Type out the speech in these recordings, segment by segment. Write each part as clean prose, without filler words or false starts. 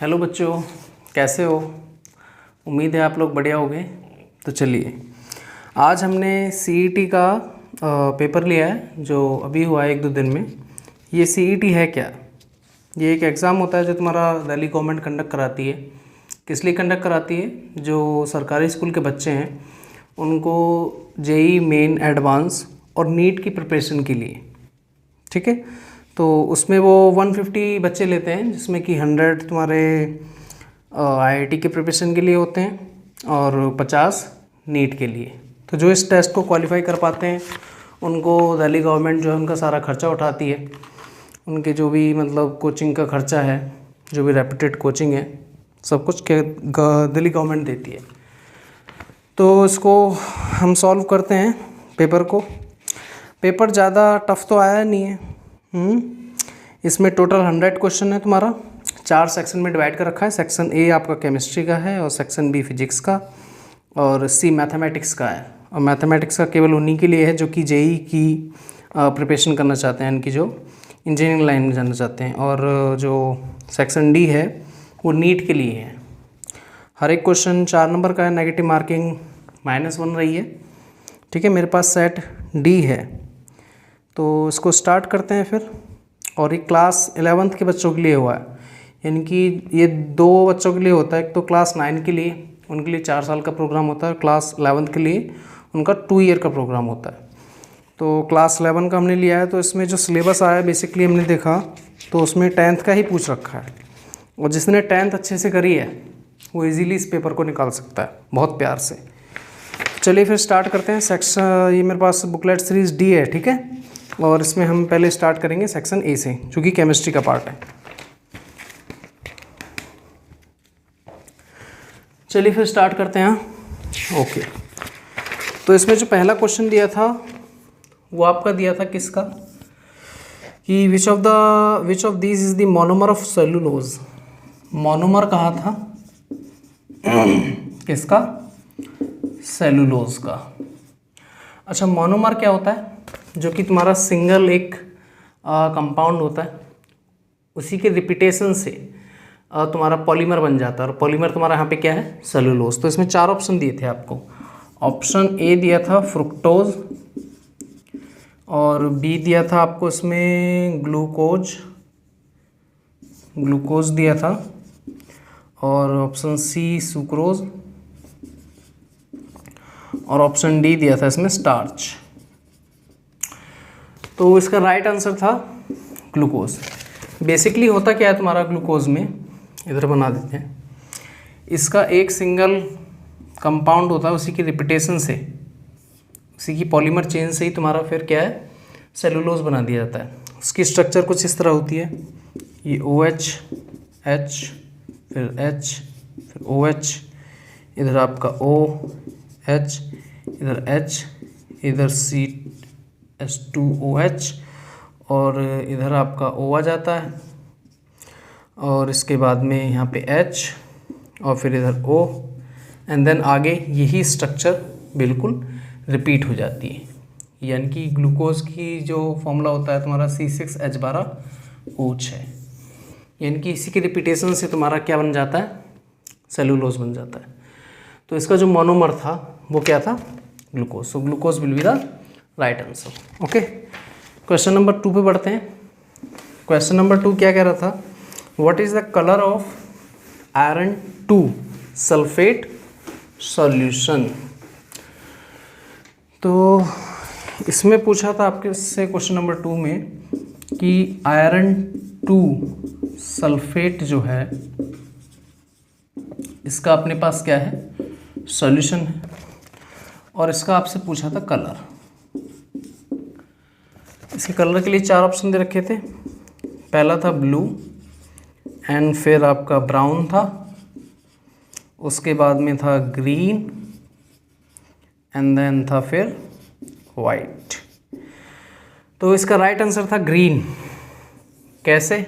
Hello बच्चों, कैसे हो? उम्मीद है आप लोग बढ़िया होंगे। तो चलिए, आज हमने सीईटी का पेपर लिया है जो अभी हुआ है 1-2 दिन में। ये सीईटी है क्या? ये एक एग्ज़ाम होता है जो तुम्हारा दिल्ली गवर्नमेंट कंडक्ट कराती है। किस लिए कंडक्ट कराती है? जो सरकारी स्कूल के बच्चे हैं उनको जेईई मेन एडवांस और नीट की प्रिपरेशन के लिए, ठीक है। तो उसमें वो 150 बच्चे लेते हैं, जिसमें कि 100 तुम्हारे आईआईटी के प्रिपरेशन के लिए होते हैं और 50 नीट के लिए। तो जो इस टेस्ट को क्वालिफाई कर पाते हैं उनको दिल्ली गवर्नमेंट जो है उनका सारा खर्चा उठाती है। उनके जो भी मतलब कोचिंग का खर्चा है, जो भी रेप्यूटेड कोचिंग है, सब कुछ के दिल्ली गवर्नमेंट देती है। तो इसको हम सॉल्व करते हैं पेपर को। पेपर ज़्यादा टफ तो आया नहीं है। इसमें टोटल 100 क्वेश्चन है तुम्हारा। 4 सेक्शन में डिवाइड कर रखा है। सेक्शन ए आपका केमिस्ट्री का है और सेक्शन बी फिजिक्स का और सी मैथमेटिक्स का है। और मैथमेटिक्स का केवल उन्हीं के लिए है जो कि जेईई की प्रिपरेशन करना चाहते हैं, इनकी जो इंजीनियरिंग लाइन में जाना चाहते हैं। और जो सेक्शन डी है वो नीट के लिए है। हर एक क्वेश्चन 4 नंबर का है। नेगेटिव मार्किंग -1 रही है, ठीक है। मेरे पास सेट डी है, तो इसको स्टार्ट करते हैं फिर। और ये क्लास 11th के बच्चों के लिए हुआ है, यानी कि ये 2 बच्चों के लिए होता है। एक तो क्लास 9 के लिए, उनके लिए 4 साल का प्रोग्राम होता है। क्लास 11th के लिए उनका 2 ईयर का प्रोग्राम होता है। तो क्लास 11 का हमने लिया है। तो इसमें जो सिलेबस आया है बेसिकली हमने देखा तो उसमें 10th का ही पूछ रखा है। और जिसने 10th अच्छे से करी है वो इजीली इस पेपर को निकाल सकता है बहुत प्यार से। चलिए फिर स्टार्ट करते हैं। सेक्शन ये मेरे पास बुकलेट सीरीज़ डी है, ठीक है। और इसमें हम पहले स्टार्ट करेंगे सेक्शन ए से, जो कि केमिस्ट्री का पार्ट है। चलिए फिर स्टार्ट करते हैं। ओके, तो इसमें जो पहला क्वेश्चन दिया था वो आपका दिया था किसका, कि which of these is the monomer of cellulose. Monomer कहा था किसका? सेलुलोज का। अच्छा, मोनोमर क्या होता है? जो कि तुम्हारा सिंगल एक कंपाउंड होता है, उसी के रिपीटेशन से तुम्हारा पॉलीमर बन जाता है। और पॉलीमर तुम्हारा यहाँ पे क्या है? सेलुलोज। तो इसमें 4 ऑप्शन दिए थे आपको। ऑप्शन ए दिया था फ्रुक्टोज, और बी दिया था आपको इसमें ग्लूकोज दिया था, और ऑप्शन सी सुक्रोज, और ऑप्शन डी दिया था इसमें स्टार्च। तो इसका राइट आंसर था ग्लूकोज। बेसिकली होता क्या है तुम्हारा ग्लूकोज में, इधर बना देते हैं। इसका एक सिंगल कंपाउंड होता है, उसी की रिपीटेशन से, उसी की पॉलीमर चेन से ही तुम्हारा फिर क्या है? सेलुलोज बना दिया जाता है। उसकी स्ट्रक्चर कुछ इस तरह होती है। ये OH, H, फिर H, फिर OH, इधर आपका OH, इधर H, इधर CH2OH, और इधर आपका O आ जाता है, और इसके बाद में यहाँ पे H, और फिर इधर O, एंड देन आगे यही स्ट्रक्चर बिल्कुल रिपीट हो जाती है। यानी कि ग्लूकोज की जो फॉर्मूला होता है तुम्हारा C6H12O6, यानी कि इसी के रिपीटेशन से तुम्हारा क्या बन जाता है? सेलुलोज बन जाता है। तो इसका जो मोनोमर था वो क्या था? Glucose. So glucose will be the right answer. Okay, question number 2 पे बढ़ते हैं। क्वेश्चन नंबर 2 क्या कह रहा था? What is the colour of iron 2 sulphate solution. तो इसमें पूछा था आपके से क्वेश्चन नंबर 2 में कि आयरन 2 सल्फेट जो है इसका अपने पास क्या है? सॉल्यूशन है। और इसका आपसे पूछा था कलर। इसके कलर के लिए 4 ऑप्शन दे रखे थे। पहला था ब्लू, एंड फिर आपका ब्राउन था, उसके बाद में था ग्रीन, एंड देन था फिर वाइट। तो इसका राइट आंसर था ग्रीन। कैसे?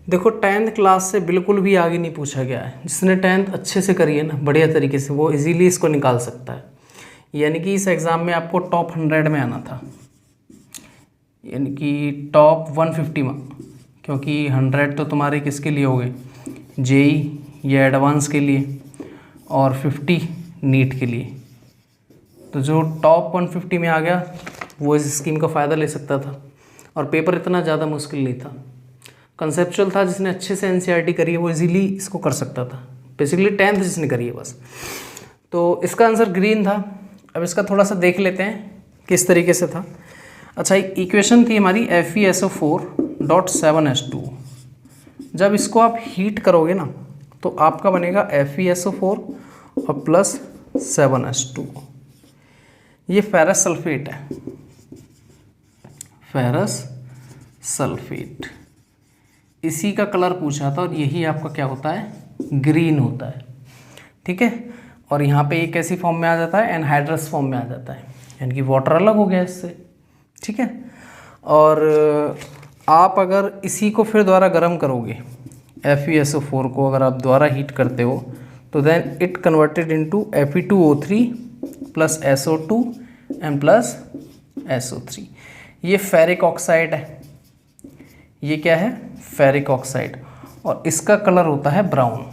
देखो 10th क्लास से बिल्कुल भी आगे नहीं पूछा गया है। जिसने 10th अच्छे से करी है ना, बढ़िया तरीके से, वो इजीली इसको निकाल सकता है। यानी कि इस एग्ज़ाम में आपको टॉप 100 में आना था, यानी कि टॉप 150 में, क्योंकि 100 तो तुम्हारे किसके लिए हो गए? जेई या एडवांस के लिए और 50 नीट के लिए। तो जो टॉप 150 में आ गया वो इस स्कीम का फ़ायदा ले सकता था और पेपर इतना ज़्यादा मुश्किल नहीं था, कंसेप्चुअल था। जिसने अच्छे से एनसीईआरटी करी है वो इजीली इसको कर सकता था, बेसिकली 10th जिसने करी है बस। तो इसका आंसर ग्रीन था। अब इसका थोड़ा सा देख लेते हैं किस तरीके से था। अच्छा, इक्वेशन थी हमारी FeSO4.7H2। जब इसको आप हीट करोगे ना तो आपका बनेगा FeSO4 और प्लस 7H2। ये फेरस सल्फेट है, फेरस सल्फेट। इसी का कलर पूछा था और यही आपका क्या होता है, ग्रीन होता है। ठीक है, और यहाँ पे एक ऐसी फॉर्म में आ जाता है, एनहाइड्रस फॉर्म में आ जाता है, यानी कि वाटर अलग हो गया इससे। ठीक है, और आप अगर इसी को फिर दोबारा गर्म करोगे, FeSO4 को अगर आप दोबारा हीट करते हो तो then it converted into Fe2O3 plus SO2 and plus SO3। ये फेरिक ऑक्साइड है, ये क्या है, फेरिक ऑक्साइड, और इसका कलर होता है ब्राउन।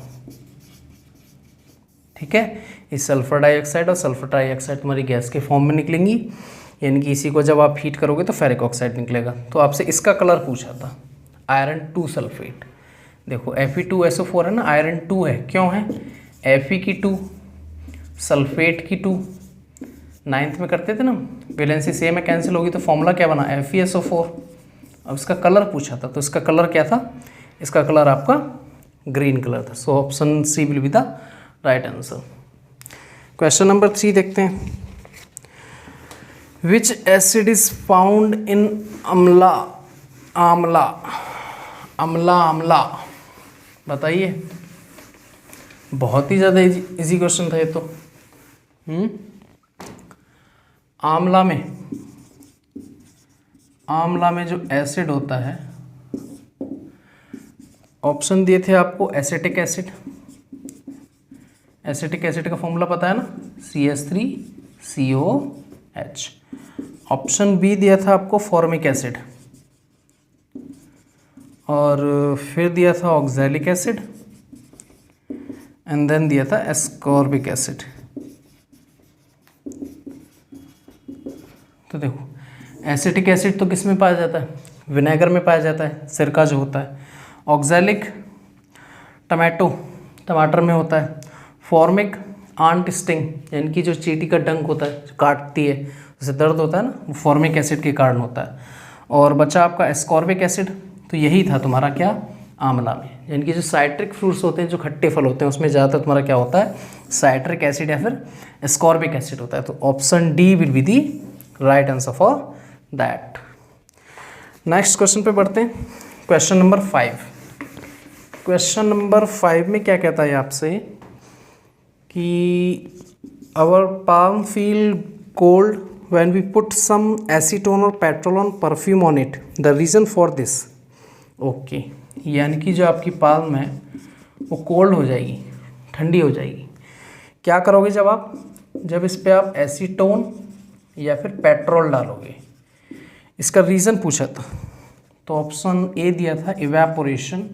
ठीक है, इस सल्फर डाइऑक्साइड और सल्फर डाइऑक्साइड तुम्हारी गैस के फॉर्म में निकलेंगी, यानी कि इसी को जब आप हीट करोगे तो फेरिक ऑक्साइड निकलेगा। तो आपसे इसका कलर पूछा था, आयरन 2 सल्फेट। देखो Fe2SO4 है ना, आयरन 2 है, क्यों है, Fe की 2, सल्फेट की 2, 9th में करते थे ना, वैलेंसी सेम है, कैंसिल होगी तो फॉर्मूला क्या बना, FeSO4। अब इसका कलर पूछा था, तो इसका कलर क्या था, इसका कलर आपका ग्रीन कलर था। So option C will be the right answer. Question number 3 देखते हैं। Which acid is found in amla, amla, amla amla, बताइए। बहुत ही ज़्यादा इजी क्वेश्चन था ये तो। आमला में जो एसिड होता है, ऑप्शन दिए थे आपको एसिटिक एसिड। एसिटिक एसिड का फॉर्मूला पता है ना, CH3COH। ऑप्शन बी दिया था आपको फॉर्मिक एसिड, और फिर दिया था ऑक्सैलिक एसिड, एंड देन दिया था एस्कॉर्बिक एसिड। तो देखो एसिटिक एसिड तो किस में पाया जाता है, विनेगर में पाया जाता है, सिरका जो होता है। ऑक्सैलिक टमाटर में होता है। फॉर्मिक आंट स्टिंग, यानी कि जो चींटी का डंक होता है जो काटती है, जैसे दर्द होता है ना, वो फॉर्मिक एसिड के कारण होता है। और बचा आपका एस्कॉर्बिक एसिड, तो यही था तुम्हारा क्या, आंवला में। यानी कि जो साइट्रिक फ्रूट्स होते हैं, जो खट्टे फल होते हैं, उसमें ज़्यादातर तुम्हारा क्या होता है, साइट्रिक एसिड या फिर एस्कॉर्बिक एसिड होता है। तो option D will be the right answer for that. Next question पे बढ़ते हैं, क्वेश्चन नंबर 5। क्वेश्चन नंबर 5 में क्या कहता है आपसे कि our palm feel cold when we put some acetone और petrol on perfume on it, the reason for this. Okay, यानी कि जो आपकी पाल्म है वो कोल्ड हो जाएगी, ठंडी हो जाएगी। क्या करोगे जब इस पर आप एसीटोन या फिर पेट्रोल डालोगे, इसका रीज़न पूछा था। तो ऑप्शन ए दिया था इवेपोरेशन,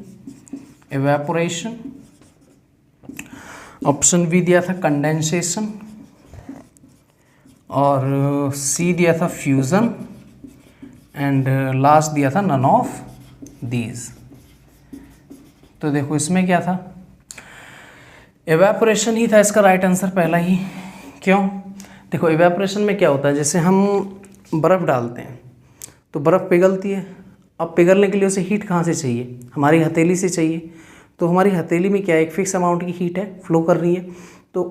ऑप्शन बी दिया था कंडेंसेशन, और सी दिया था फ्यूज़न, एंड लास्ट दिया था नन ऑफ दीज। तो देखो इसमें क्या था, एवेपोरेशन ही था इसका राइट आंसर पहला ही। क्यों, देखो एवेपोरेशन में क्या होता है, जैसे हम बर्फ़ डालते हैं तो बर्फ़ पिघलती है। अब पिघलने के लिए उसे हीट कहाँ से चाहिए, हमारी हथेली से चाहिए। तो हमारी हथेली में क्या है, एक फिक्स अमाउंट की हीट है, फ्लो कर रही है। तो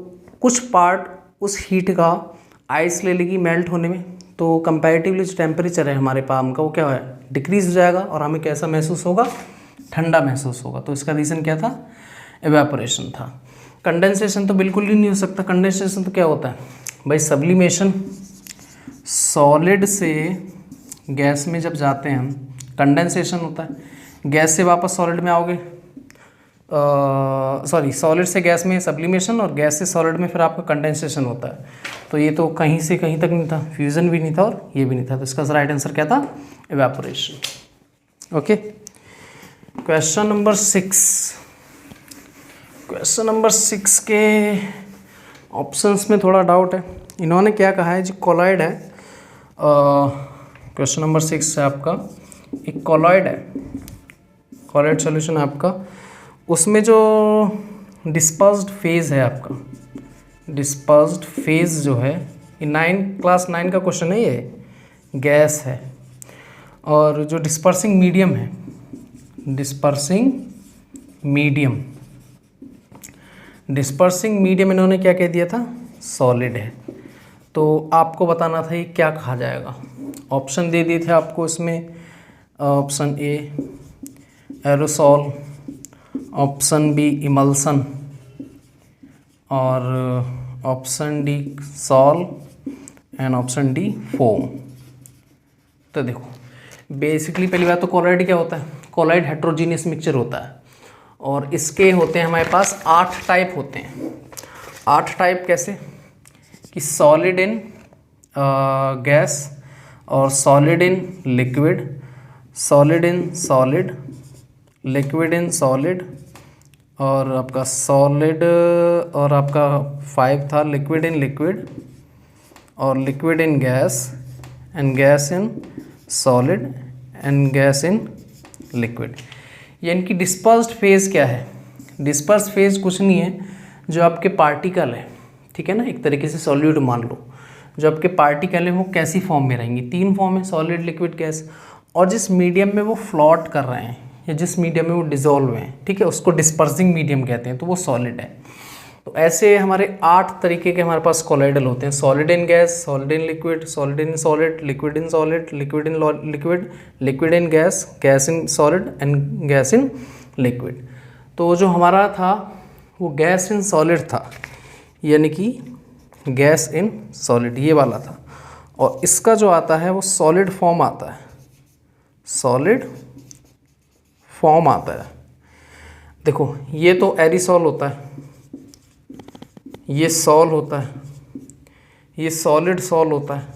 कुछ पार्ट उस हीट का आइस ले लेगी मेल्ट होने में, तो कंपैरेटिवली जो टेम्परेचर है हमारे पाम का वो क्या है, डिक्रीज हो जाएगा, और हमें कैसा महसूस होगा, ठंडा महसूस होगा। तो इसका रीज़न क्या था, एवेपोरेशन था। कंडेंसेशन तो बिल्कुल ही नहीं हो सकता। कंडेंसेशन तो क्या होता है भाई, सब्लिमेशन, सॉलिड से गैस में जब जाते हैं हम, कंडेंसेशन होता है। गैस से वापस सॉलिड में आओगे, सॉलिड से गैस में सब्लिमेशन, और गैस से सॉलिड में फिर आपका कंडेंसेशन होता है। तो ये तो कहीं से कहीं तक नहीं था, फ्यूज़न भी नहीं था और ये भी नहीं था। तो इसका राइट आंसर क्या था, evaporation. Okay, question number 6। Question number 6 के ऑप्शंस में थोड़ा डाउट है। इन्होंने क्या कहा है, जो कोलॉइड है, क्वेश्चन नंबर 6 है आपका, एक कोलॉइड है, कोलॉइड सॉल्यूशन है आपका, उसमें जो डिस्पर्स्ड फेज है आपका, डिस्पर्स्ड फेज जो है, ये क्लास 9 का क्वेश्चन है, ये गैस है। और जो डिस्पर्सिंग मीडियम है, डिस्पर्सिंग मीडियम, डिस्पर्सिंग मीडियम इन्होंने क्या कह दिया था, सॉलिड है। तो आपको बताना था ये क्या कहा जाएगा। ऑप्शन दे दिए थे आपको इसमें, option A aerosol, option B emulsion, और option D sol, and option D foam. तो देखो, बेसिकली पहली बात तो कोलॉइड क्या होता है, कोलॉइड हेट्रोजीनियस मिक्सचर होता है, और इसके होते हैं हमारे पास 8 टाइप होते हैं। 8 टाइप कैसे कि सॉलिड इन गैस, और solid in liquid, solid in solid, liquid in solid, और आपका सॉलिड, और आपका 5 था लिक्विड इन लिक्विड, और liquid in gas, and gas in solid, and gas in liquid. यानी कि डिस्पर्स्ड फेज क्या है, डिस्पर्स्ड फेज कुछ नहीं है, जो आपके पार्टिकल है, ठीक है ना, एक तरीके से सॉल्यूट मान लो, जो आपके पार्टिकल है वो कैसी फॉर्म में रहेंगी, 3 फॉर्म है, सॉलिड लिक्विड गैस, और जिस मीडियम में वो फ्लोट कर रहे हैं या जिस मीडियम में वो डिजोल्व हैं, ठीक है, उसको डिस्पर्सिंग मीडियम कहते हैं, तो वो सॉलिड है। तो ऐसे हमारे 8 तरीके के हमारे पास कोलॉइडल होते हैं, solid in gas, solid in liquid, solid in solid, liquid in solid, liquid in liquid, liquid in gas, gas in solid, and gas in liquid. तो जो हमारा था वो गैस इन सॉलिड था, यानी कि गैस इन सॉलिड ये वाला था, और इसका जो आता है वो सॉलिड फॉर्म आता है, सॉलिड फॉर्म आता है। देखो, ये तो एरिसॉल होता है, ये सॉल होता है, ये सॉलिड सॉल होता है,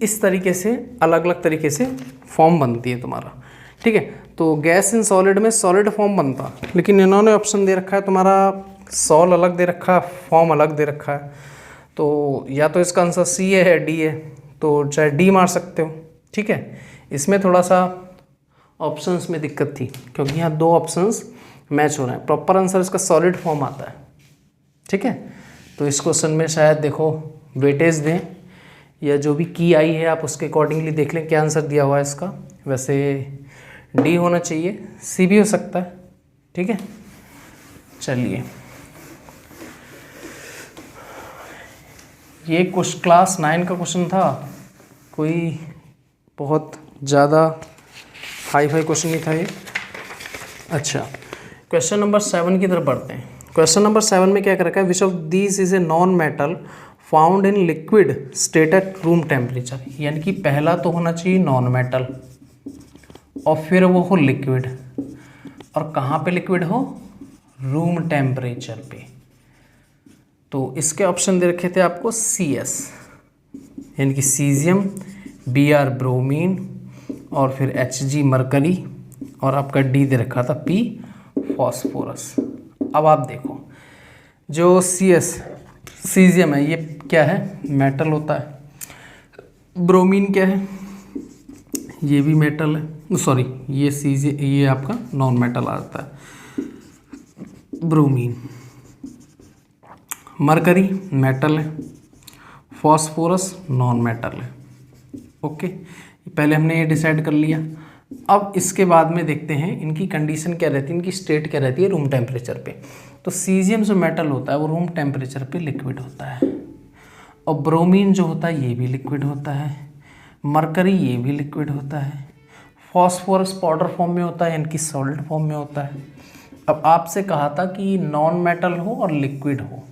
इस तरीके से अलग अलग तरीके से फॉर्म बनती है तुम्हारा, ठीक है। तो गैस इन सॉलिड में सॉलिड फॉर्म बनता, लेकिन इन्होंने ऑप्शन दे रखा है तुम्हारा सॉल अलग दे रखा है, फॉर्म अलग दे रखा है, तो या तो इसका आंसर सी है या डी है, तो चाहे डी मार सकते हो, ठीक है। इसमें थोड़ा सा ऑप्शंस में दिक्कत थी, क्योंकि यहाँ 2 ऑप्शंस मैच हो रहे हैं। प्रॉपर आंसर इसका सॉलिड फॉर्म आता है, ठीक है। तो इस क्वेश्चन में शायद देखो वेटेज दें, या जो भी की आई है आप उसके अकॉर्डिंगली देख लें क्या आंसर दिया हुआ है इसका। वैसे डी होना चाहिए, सी भी हो सकता है, ठीक है। चलिए, ये कुछ क्लास 9 का क्वेश्चन था, कोई बहुत ज़्यादा हाई फाई क्वेश्चन नहीं था ये। अच्छा, क्वेश्चन नंबर 7 की तरफ बढ़ते हैं। क्वेश्चन नंबर 7 में क्या कर रखा है, which of these is a non metal found in liquid state eight room temperature. यानी कि पहला तो होना चाहिए नॉन मेटल, और फिर वो हो लिक्विड, और कहाँ पे लिक्विड हो, रूम टेम्परेचर पे। तो इसके ऑप्शन दे रखे थे आपको CS, यानी कि सीजियम, Br ब्रोमीन, और फिर Hg मरकरी, और आपका डी दे रखा था P फॉस्फोरस। अब आप देखो, जो सीजियम है ये क्या है, मेटल होता है। ब्रोमीन क्या है, ये भी मेटल है, सॉरी ये आपका नॉन मेटल आता है, ब्रोमीन। मरकरी मेटल है, फॉस्फोरस नॉन मेटल है। ओके, पहले हमने ये डिसाइड कर लिया। अब इसके बाद में देखते हैं इनकी कंडीशन क्या रहती है, इनकी स्टेट क्या रहती है रूम टेम्परेचर पे। तो सीजियम जो मेटल होता है वो रूम टेम्परेचर पे लिक्विड होता है, और ब्रोमीन जो होता है ये भी लिक्विड होता है, मरकरी ये भी लिक्विड होता है, फॉस्फोरस पाउडर फॉर्म में होता है, यानी कि सॉलिड फॉर्म में होता है। अब आपसे कहा था कि नॉन मेटल हो और लिक्विड हो,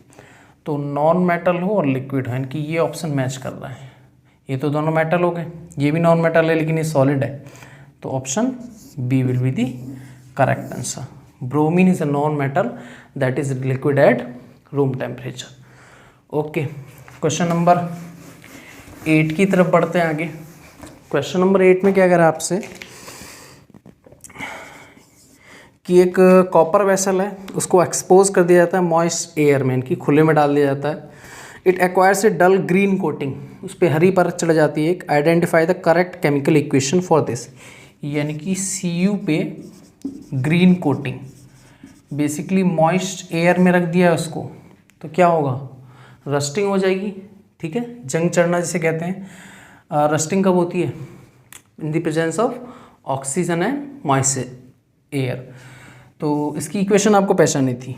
तो नॉन मेटल हो और लिक्विड हो, यानी कि ये ऑप्शन मैच कर रहा है। ये तो दोनों मेटल हो गए, ये भी नॉन मेटल है लेकिन ये सॉलिड है, तो option B will be the correct answer. Bromine is a non metal that is liquid at room temperature. Okay, question number 8 की तरफ बढ़ते हैं आगे। क्वेश्चन नंबर 8 में क्या कह रहा है आपसे कि एक कॉपर वेसल है, उसको एक्सपोज कर दिया जाता है मॉइस्ट एयर में, इनकी खुले में डाल दिया जाता है। It acquires a dull green coating, उस पर हरी परत चढ़ जाती है। एक identify the correct chemical equation for this, यानी कि Cu पे green coating, basically moist air में रख दिया है उसको, तो क्या होगा, रस्टिंग हो जाएगी। ठीक है, जंग चढ़ना जिसे कहते हैं। रस्टिंग कब होती है, इन the presence of oxygen and moist air. तो इसकी इक्वेशन आपको पहचानी थी।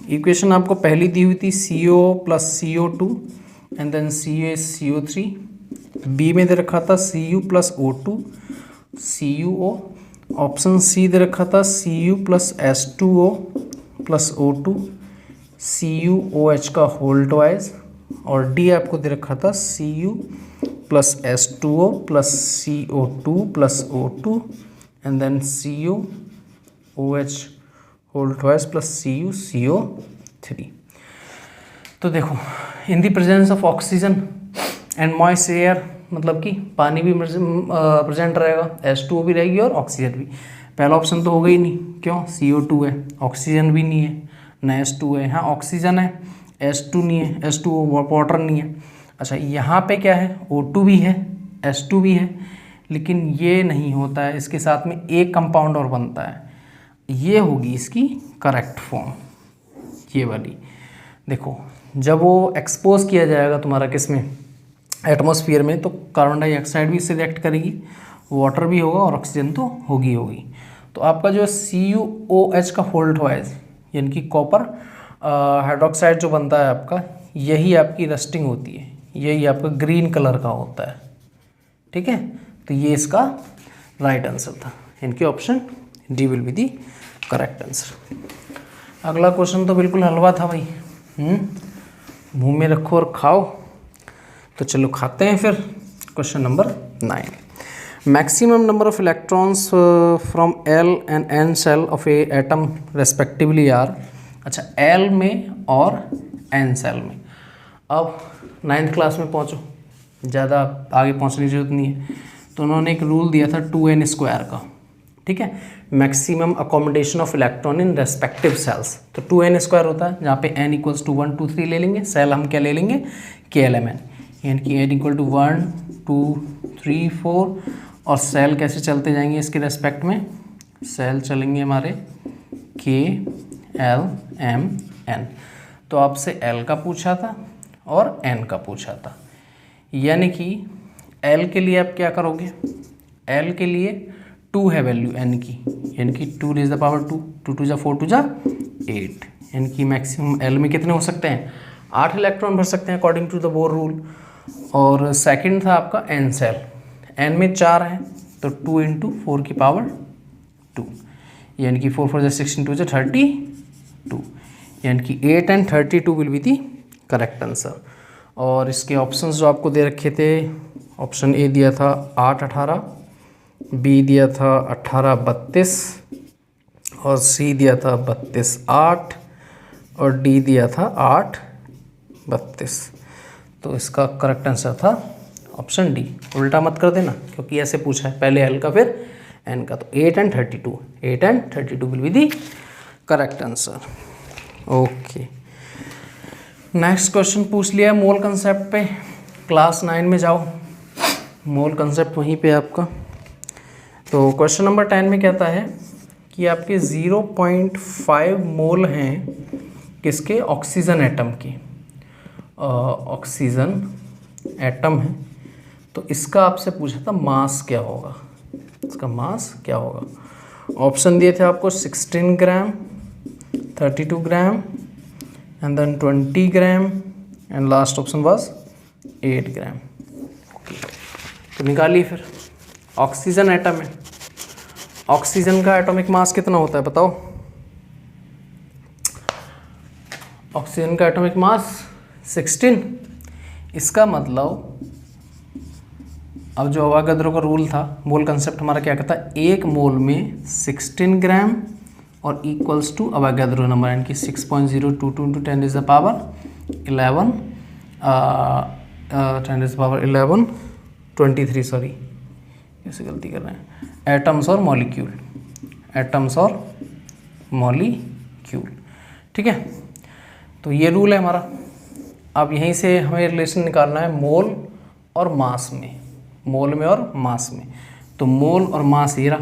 इक्वेशन आपको पहली दी हुई थी CO + CO2 and then CaCO3। B में दे रखा था Cu + O2 CuO। Option C दे रखा था Cu + H2O + O2 CuOH का होल ट्वाइस। और डी आपको दे रखा था Cu + H2O + CO2 + O2 and then CuOH whole twice + CuCO3। तो देखो, in the presence of oxygen and moist air, मतलब कि पानी भी प्रेजेंट रहेगा, H2O भी रहेगी और ऑक्सीजन भी। पहला ऑप्शन तो होगा ही नहीं, क्यों, CO2 है, ऑक्सीजन भी नहीं है, ना H2 है। हाँ ऑक्सीजन है, H2 नहीं है, H2O वाटर नहीं है। अच्छा यहाँ पे क्या है, O2 भी है, H2 भी है, लेकिन ये नहीं होता है, इसके साथ में एक कंपाउंड और बनता है, ये होगी इसकी करेक्ट फॉर्म, ये वाली। देखो जब वो एक्सपोज किया जाएगा तुम्हारा किस में, एटमॉस्फेयर में, तो कार्बन डाइऑक्साइड भी इससे रिएक्ट करेगी, वाटर भी होगा और ऑक्सीजन तो होगी होगी। तो आपका जो CuOH का होल ट्वाइस, यानी कि कॉपर हाइड्रोक्साइड जो बनता है आपका, यही आपकी रस्टिंग होती है, यही आपका ग्रीन कलर का होता है। ठीक है, तो ये इसका राइट आंसर था, इनके option D will be the correct answer. अगला क्वेश्चन तो बिल्कुल हलवा था भाई, मुंह में रखो और खाओ। तो चलो खाते हैं फिर। Question number 9, maximum number of electrons from L and N shell of a atom respectively are. अच्छा L में और N सेल में। अब 9th क्लास में पहुँचो, ज़्यादा आगे पहुँचने की जरूरत नहीं है। तो उन्होंने एक रूल दिया था 2n² का, ठीक है, maximum accommodation of electron in respective shells. तो 2n² होता है, जहाँ पे n = 1 2 3 ले लेंगे, सेल हम क्या ले लेंगे, KLMN, यानी कि n = 1 2 3 4। और सेल कैसे चलते जाएंगे इसके रेस्पेक्ट में, सेल चलेंगे हमारे KLMN। तो आपसे L का पूछा था और N का पूछा था, यानी कि L के लिए आप क्या करोगे, L के लिए 2 है वैल्यू N की, यानी कि 2 ⁻², 2 2 4 2 8, यानी कि मैक्सिमम L में कितने हो सकते हैं, 8 इलेक्ट्रॉन भर सकते हैं according to the Bohr rule. और सेकंड था आपका N सेल, N में 4 है, तो 2 × 4⁻², यानी कि 4 4 16 2 32, यानी कि 8 and 32 will be the correct answer. और इसके ऑप्शंस जो आपको दे रखे थे, ऑप्शन ए दिया था 8 18, बी दिया था 18 32, और सी दिया था 32 8, और डी दिया था 8 32। तो इसका करेक्ट आंसर था ऑप्शन डी। उल्टा मत कर देना, क्योंकि ऐसे पूछा है, पहले एल का फिर एन का। तो 8 and 32, 8 and 32 will be the correct answer. Okay, next question पूछ लिया मोल कंसेप्ट पे, क्लास 9 में जाओ, मोल कंसेप्ट वहीं पे आपका। तो क्वेश्चन नंबर 10 में कहता है कि आपके 0.5 मोल हैं किसके, ऑक्सीजन एटम के, ऑक्सीजन एटम है। तो इसका आपसे पूछा था मास क्या होगा, इसका मास क्या होगा। ऑप्शन दिए थे आपको 16 gram, 32 gram and then 20 gram and last option was 8 gram. तो निकालिए फिर, ऑक्सीजन एटम है, ऑक्सीजन का एटॉमिक मास कितना होता है बताओ। ऑक्सीजन का एटॉमिक मास 16। इसका मतलब अब जो अवागाद्रो का रूल था, मोल कंसेप्ट हमारा क्या कहता है, 1 मोल में 16 ग्राम और इक्वल्स टू अवागाद्रो नंबर, यानी कि 6.022 × 10⁻11 23, सॉरी कैसे गलती कर रहे हैं, एटम्स और मॉलिक्यूल, एटम्स और मॉलिक्यूल। ठीक है, तो ये रूल है हमारा। अब यहीं से हमें रिलेशन निकालना है मोल और मास में, मोल में और मास में। तो मोल और मास ये रहा,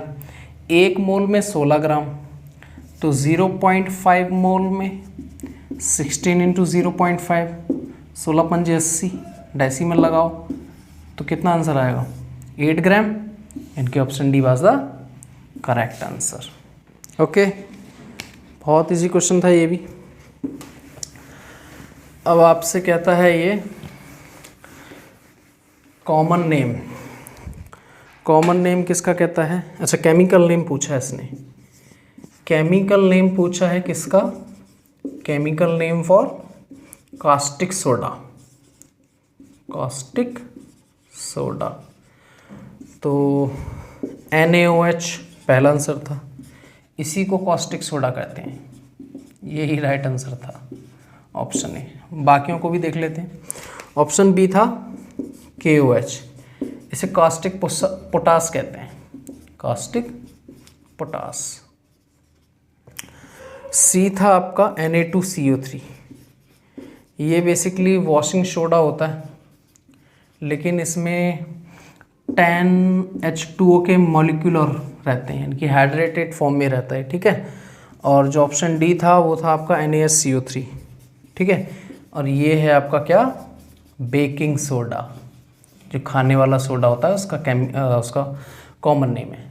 1 मोल में 16 ग्राम, तो 0.5 मोल में 16 इंटू 0.5, 16 पंजे 80, डेसिमल लगाओ तो कितना आंसर आएगा 8 ग्राम। इनके option D was the correct answer. Okay, बहुत इजी क्वेश्चन था ये भी। अब आपसे कहता है ये कॉमन नेम, कॉमन नेम किसका कहता है? अच्छा, केमिकल नेम पूछा है इसने, केमिकल नेम पूछा है किसका? Chemical name for caustic soda, caustic soda. तो NaOH पहला आंसर था, इसी को कास्टिक सोडा कहते हैं, यही राइट आंसर था ऑप्शन ए। बाकियों को भी देख लेते हैं। ऑप्शन बी था KOH, इसे कास्टिक पोटास कहते हैं, कास्टिक पोटास। सी था आपका Na2CO3, ये बेसिकली वॉशिंग सोडा होता है, लेकिन इसमें 10H2O के मॉलिक्यूलर रहते हैं, यानी कि हाइड्रेटेड फॉर्म में रहता है। ठीक है, और जो ऑप्शन डी था वो था आपका NaSCO3। ठीक है, और ये है आपका क्या? बेकिंग सोडा, जो खाने वाला सोडा होता है उसका कॉमन नेम है।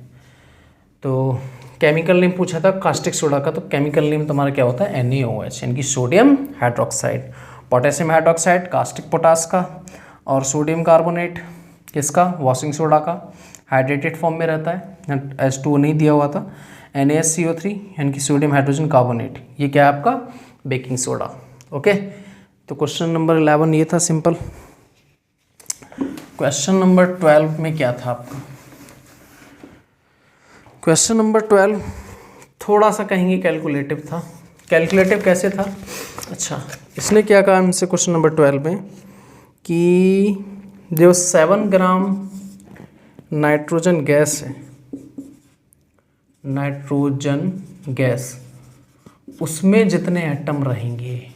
तो केमिकल नेम पूछा था कास्टिक सोडा का, तो केमिकल नेम तुम्हारा क्या होता है? NaOH, यानी कि sodium hydroxide. Potassium hydroxide caustic potash का, और सोडियम कार्बोनेट किसका? वॉशिंग सोडा का, हाइड्रेटेड फॉर्म में रहता है, H2O नहीं दिया हुआ था। NaSCO3 यानी कि सोडियम हाइड्रोजन कार्बोनेट, ये क्या है आपका? Baking soda. ओके, तो क्वेश्चन नंबर 11 ये था, सिंपल। क्वेश्चन नंबर 12 में क्या था आपका? क्वेश्चन नंबर 12 थोड़ा सा कहेंगे कैलकुलेटिव था। कैलकुलेटिव कैसे था? अच्छा, इसने क्या कहा हमसे क्वेश्चन नंबर 12 में कि जो 7 ग्राम नाइट्रोजन गैस है, नाइट्रोजन गैस, उसमें जितने एटम रहेंगे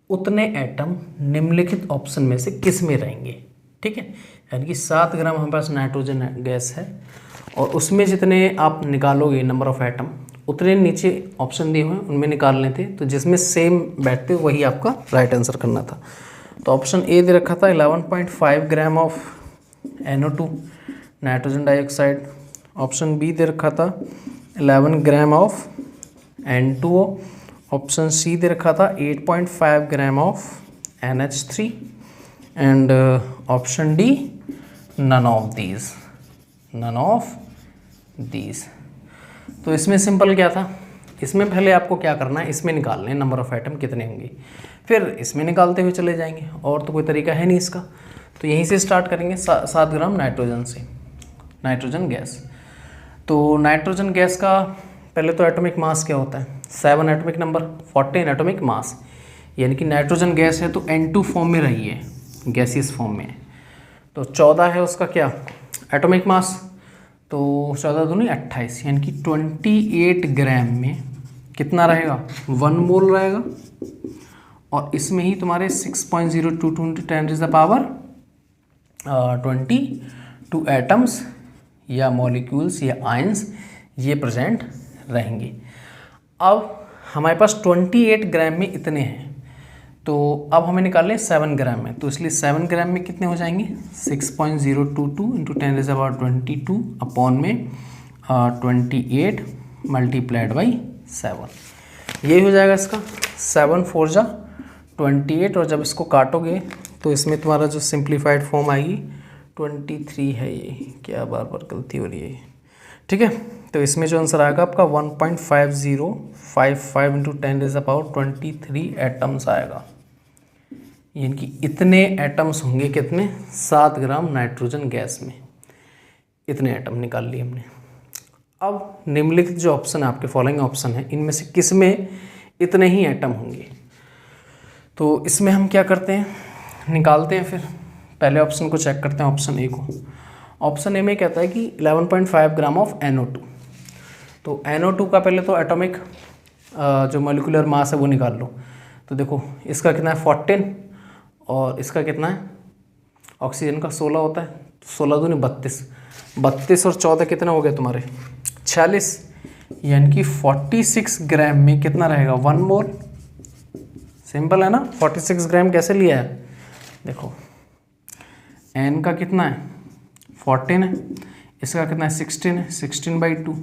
उतने एटम निम्नलिखित ऑप्शन में से किस में रहेंगे? ठीक है, यानी कि 7 ग्राम हमारे पास नाइट्रोजन गैस है और उसमें जितने आप निकालोगे नंबर ऑफ एटम, उतने नीचे ऑप्शन दिए हुए हैं उनमें निकालने थे, तो जिसमें सेम बैठते वही आपका राइट आंसर करना था। तो ऑप्शन ए दे रखा था 11.5 gram of NO2 nitrogen dioxide. Option B दे रखा था 11 gram of N2O। Option C दे रखा था 8.5 gram of NH3 and option D none of these, none of these. तो इसमें सिंपल क्या था? इसमें पहले आपको क्या करना है, इसमें निकालना है नंबर ऑफ आइटम कितने होंगे, फिर इसमें निकालते हुए चले जाएंगे, और तो कोई तरीका है नहीं इसका। तो यहीं से स्टार्ट करेंगे 7 ग्राम नाइट्रोजन से, नाइट्रोजन गैस। तो नाइट्रोजन गैस का पहले तो एटॉमिक मास क्या होता है? 7 एटॉमिक नंबर, 14 एटॉमिक मास, यानी कि नाइट्रोजन गैस है तो N2 फॉर्म में रही है, गैसियस फॉर्म में। तो 14 है उसका क्या एटॉमिक मास, तो 14 दूनी 28, यानी कि 28 ग्राम में कितना रहेगा? 1 मोल रहेगा। और इसमें ही तुम्हारे 6.022 × 10⁻22 एटम्स या मॉलिक्यूल्स या आयंस ये प्रेजेंट रहेंगे। अब हमारे पास 28 ग्राम में इतने हैं, तो अब हमें निकालने 7 ग्राम में, तो इसलिए 7 ग्राम में कितने हो जाएंगे? 6.022 × 10⁻22 अपॉन में 28 मल्टीप्लाइड बाई 7, यही हो जाएगा इसका। 7 4 जा 28, और जब इसको काटोगे तो इसमें तुम्हारा जो सिंप्लीफाइड फॉर्म आएगी 23 है। ये क्या बार बार गलती हो रही है, ठीक है। तो इसमें जो आंसर आएगा आपका 1.5055 × 10⁻23 एटम्स आएगा, यानी कि इतने एटम्स होंगे कितने? 7 ग्राम नाइट्रोजन गैस में इतने एटम निकाल लिए हमने। अब निम्नलिखित जो ऑप्शन है आपके, फॉलोइंग ऑप्शन है, इनमें से किस में इतने ही एटम होंगे? तो इसमें हम क्या करते हैं, निकालते हैं। फिर पहले ऑप्शन को चेक करते हैं, ऑप्शन ए को। ऑप्शन ए में कहता है कि 11.5 ग्राम ऑफ NO2। तो NO2 का पहले तो एटॉमिक जो मॉलिक्यूलर मास है वो निकाल लो। तो देखो इसका कितना है 14 और इसका कितना है, ऑक्सीजन का 16 होता है, 16 दूनी 32, 32 और 14 कितना हो गया तुम्हारे 46, यानी कि 46 ग्राम में कितना रहेगा 1 मोल। सिंपल है ना। 46 ग्राम कैसे लिया है, देखो एन का कितना है 14 है, इसका कितना है 16 है, 16/2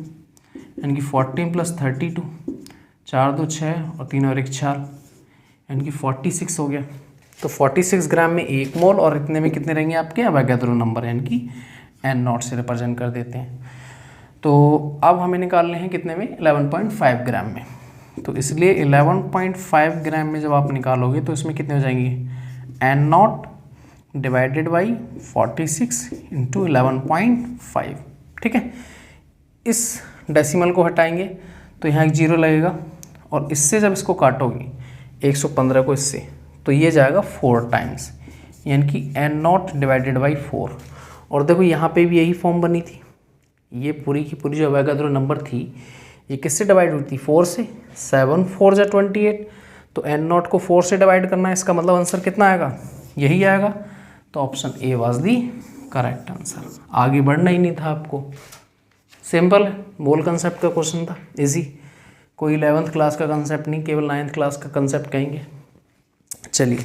यानी कि 14 + 32, 4 2 6 और 3 और 1 4, यानी कि 46 हो गया। तो 46 ग्राम में 1 मोल और इतने में कितने रहेंगे आपके अवोगाद्रो नंबर, यानी कि N0 से रिप्रेजेंट कर देते हैं। तो अब हमें निकालने हैं कितने में 11.5 ग्राम में। तो इसलिए 11.5 ग्राम में जब आप निकालोगे तो इसमें कितने हो जाएंगे N0 डिवाइडेड बाई 46 इंटू 11.5। ठीक है, इस डेसिमल को हटाएंगे तो यहाँ एक 0 लगेगा और इससे जब इसको काटोगे 115 को इससे, तो ये जाएगा 4 टाइम्स, यानी कि N0 डिवाइडेड बाई 4। और देखो यहाँ पे भी यही फॉर्म बनी थी, ये पूरी की पूरी जो अवोगाद्रो नंबर थी ये किससे डिवाइड हुई थी 4 से, 7 4 जा 28, तो N0 को 4 से डिवाइड करना है, इसका मतलब आंसर कितना आएगा यही आएगा। तो option A was the correct answer. आगे बढ़ना ही नहीं था आपको, सिंपल है, मोल कंसेप्ट का क्वेश्चन था, इजी, कोई 11th क्लास का कंसेप्ट नहीं, केवल 9th क्लास का कंसेप्ट कहेंगे। चलिए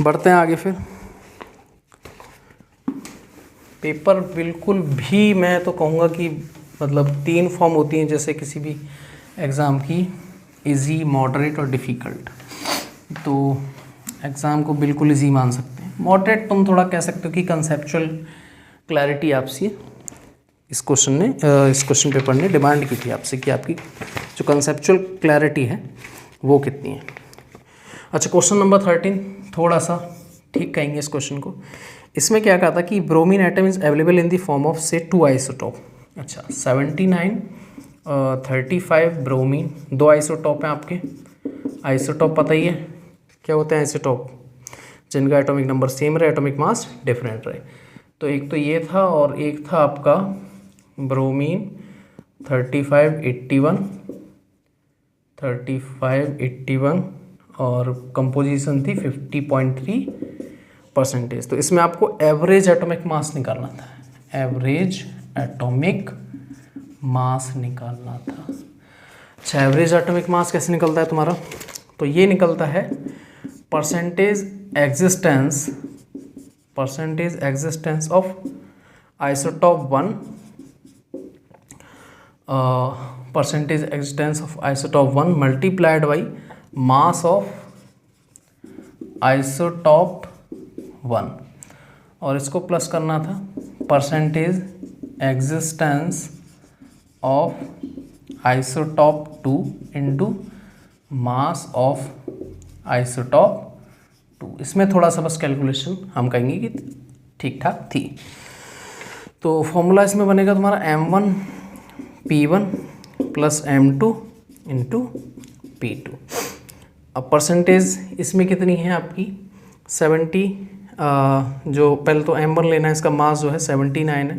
बढ़ते हैं आगे। फिर पेपर बिल्कुल भी मैं तो कहूँगा कि मतलब 3 फॉर्म होती हैं जैसे किसी भी एग्ज़ाम की, इजी, मॉडरेट और डिफ़िकल्ट। तो एग्ज़ाम को बिल्कुल इजी मान सकते हैं। मॉडरेट तुम थोड़ा कह सकते हो कि कंसेप्चुअल क्लैरिटी आपसे इस क्वेश्चन पेपर ने डिमांड की थी आपसे कि आपकी जो कंसेप्चुअल क्लैरिटी है वो कितनी है। अच्छा, क्वेश्चन नंबर 13 थोड़ा सा ठीक कहेंगे इस क्वेश्चन को। इसमें क्या कहा था कि bromine atom is available in the form of से 2 आइसोटोप। अच्छा, 79 35 ब्रोमीन, 2 आइसोटोप हैं आपके। आइसोटोप पता ही है क्या होते हैं आइसोटोप, जिनका एटॉमिक नंबर सेम रहे, एटॉमिक मास डिफरेंट रहे। तो एक तो ये था और एक था आपका ब्रोमीन 35 81 और कंपोजिशन थी 50.3%। तो इसमें आपको एवरेज एटॉमिक मास निकालना था, एवरेज एटॉमिक मास निकालना था। अच्छा, एवरेज एटॉमिक मास कैसे निकलता है तुम्हारा, तो ये निकलता है percentage existence of isotope 1, percentage existence of isotope 1 multiplied by mass of isotope 1, और इसको प्लस करना था percentage existence of isotope 2 into mass of isotope 2। इसमें थोड़ा सा बस कैलकुलेशन हम कहेंगे कि ठीक ठाक थी। तो फॉर्मूला इसमें बनेगा तुम्हारा M1P1 plus M2 into P2। अब परसेंटेज इसमें कितनी है आपकी 70, जो पहले तो M1 लेना है, इसका मास जो है 79 है,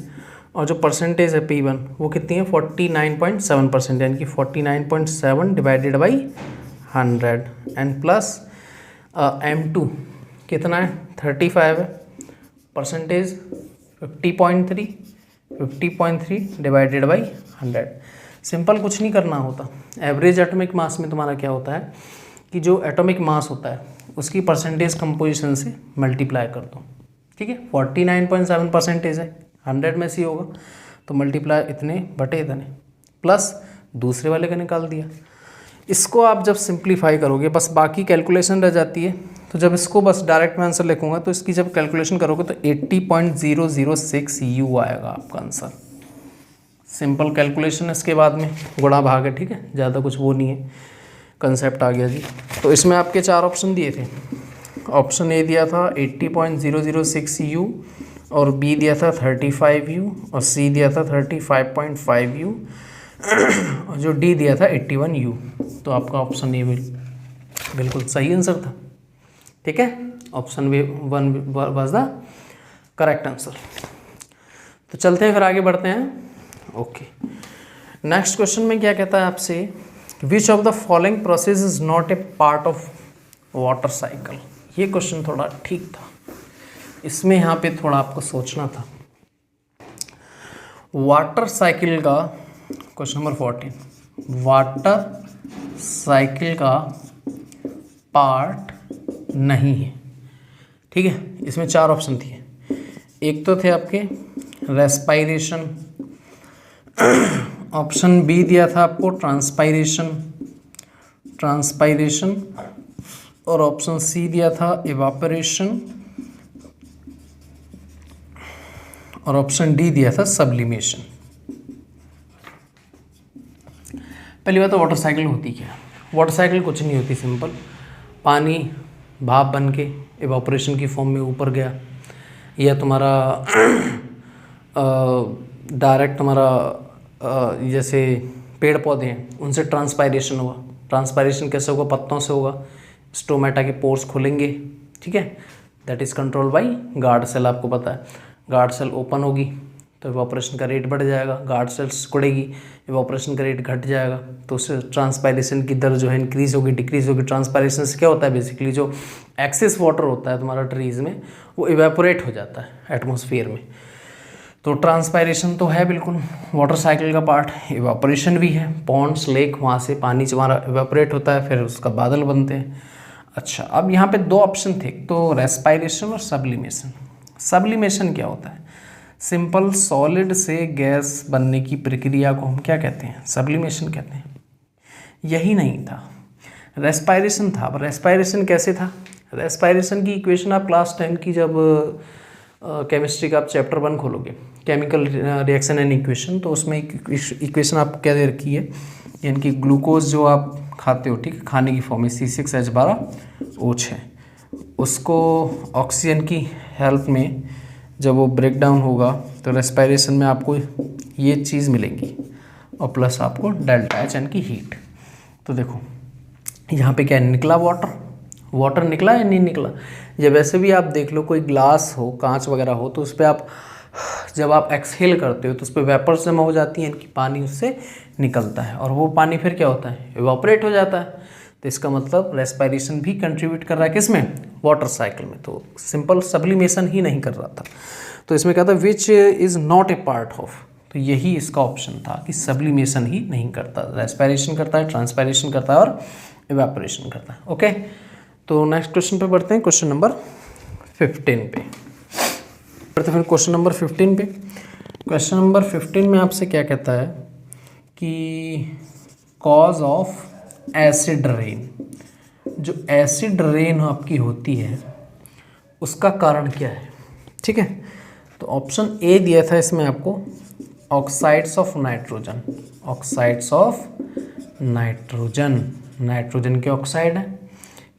और जो परसेंटेज है P1 वो कितनी है 49.7%, यानी कि 49.7 divided by 100 and plus M2 कितना है 35 है, परसेंटेज 50.3 डिवाइडेड बाई 100। सिंपल, कुछ नहीं करना होता। एवरेज एटॉमिक मास में तुम्हारा क्या होता है कि जो एटॉमिक मास होता है उसकी परसेंटेज कंपोजिशन से मल्टीप्लाई कर दो। ठीक है, 49.7% है, 100 में से होगा तो मल्टीप्लाई इतने बटे इतने, प्लस दूसरे वाले का निकाल दिया। इसको आप जब सिंप्लीफाई करोगे बस बाकी कैलकुलेशन रह जाती है। तो जब इसको बस डायरेक्ट मैं आंसर लिखूंगा तो इसकी जब कैलकुलेशन करोगे तो 80.006 U आएगा आपका आंसर। सिंपल कैलकुलेशन, इसके बाद में गुणा भाग है। ठीक है, ज़्यादा कुछ वो नहीं है, कंसेप्ट आ गया जी। तो इसमें आपके 4 ऑप्शन दिए थे। ऑप्शन ए दिया था 80.006 U, और बी दिया था 35 U, और सी दिया था 35.5 U, और जो डी दिया था 81 U। तो आपका ऑप्शन ए बिल्कुल सही आंसर था। ठीक है, option 1 was the correct answer. तो चलते हैं, फिर आगे बढ़ते हैं। ओके, नेक्स्ट क्वेश्चन में क्या कहता है आपसे which of the following process is not a part of water cycle. ये क्वेश्चन थोड़ा ठीक था, इसमें यहाँ पे थोड़ा आपको सोचना था। वाटर साइकिल का क्वेश्चन नंबर 14, वाटर साइकिल का पार्ट नहीं है, ठीक है। इसमें 4 ऑप्शन थे, एक तो थे आपके रेस्पायरेशन, ऑप्शन बी दिया था आपको ट्रांसपायरेशन, और ऑप्शन सी दिया था इवापोरेशन, और ऑप्शन डी दिया था सब्लिमेशन। पहली बात तो वाटर साइकिल होती क्या है? वाटर साइकिल कुछ नहीं होती, सिंपल पानी भाप बन के इवापोरेशन की फॉर्म में ऊपर गया, या तुम्हारा डायरेक्ट तुम्हारा जैसे पेड़ पौधे हैं उनसे ट्रांसपायरेशन हुआ। ट्रांसपायरेशन कैसे होगा? पत्तों से होगा, स्टोमेटा के पोर्स खुलेंगे, ठीक है। That is control by guard cell. आपको पता है गार्ड सेल ओपन होगी तो इवापोरेशन का रेट बढ़ जाएगा, गार्ड सेल सिकुड़ेगी इवापोरेशन का रेट घट जाएगा, तो उससे ट्रांसपायरेशन की दर जो है इंक्रीज होगी डिक्रीज होगी। ट्रांसपायरेशन से क्या होता है? बेसिकली जो एक्सेस वाटर होता है तुम्हारा ट्रीज़ में वो इवेपोरेट हो जाता है एटमॉस्फेयर में। तो ट्रांसपायरेशन तो है बिल्कुल वाटर साइकिल का पार्ट, इवापोरेशन भी है, पॉन्ड्स लेक वहाँ से पानी तुम्हारा इवेपोरेट होता है, फिर उसका बादल बनते हैं। अच्छा, अब यहाँ पे 2 ऑप्शन थे, तो रेस्पायरेशन और सब्लिमेशन। सब्लिमेशन क्या होता है? सिंपल सॉलिड से गैस बनने की प्रक्रिया को हम क्या कहते हैं? सब्लिमेशन कहते हैं। यही नहीं था, रेस्पायरेशन था। अब रेस्पायरेशन कैसे था? रेस्पायरेशन की इक्वेशन आप क्लास 10 की जब केमिस्ट्री का आप चैप्टर 1 खोलोगे, केमिकल रिएक्शन एंड इक्वेशन, तो उसमें इक्वेशन आप क्या दे रखी है, यानी कि ग्लूकोज जो आप खाते हो, ठीक है, खाने की फॉर्म में C6H12O6, उसको ऑक्सीजन की हेल्प में जब वो ब्रेक डाउन होगा तो रेस्पायरेशन में आपको ये चीज़ मिलेगी, और प्लस आपको डेल्टा H यानी कि हीट। तो देखो यहाँ पे क्या निकला? वाटर निकला या नहीं निकला? जब वैसे भी आप देख लो, कोई ग्लास हो, कांच वगैरह हो, तो उस पर आप जब आप एक्सहेल करते हो तो उस पर वेपर्स जमा हो जाती हैं, कि पानी उससे निकलता है, और वो पानी फिर क्या होता है? इवापोरेट हो जाता है। तो इसका मतलब रेस्पायरेशन भी कंट्रीब्यूट कर रहा है किसमें? वाटर साइकिल में। तो सिंपल सब्लिमेशन ही नहीं कर रहा था। तो इसमें क्या था? Which is not a part of, तो यही इसका ऑप्शन था कि सब्लिमेशन ही नहीं करता, रेस्पायरेशन करता है, ट्रांसपायरेशन करता है और इवेपोरेशन करता है। ओके, तो नेक्स्ट क्वेश्चन पे बढ़ते हैं, क्वेश्चन नंबर 15 पे बढ़ते। फिर क्वेश्चन नंबर 15 पे, क्वेश्चन नंबर 15 में आपसे क्या कहता है कि कॉज ऑफ एसिड रेन, जो एसिड रेन आपकी होती है उसका कारण क्या है, ठीक है। तो ऑप्शन ए दिया था इसमें आपको oxides of nitrogen, oxides of nitrogen, nitrogen के ऑक्साइड है,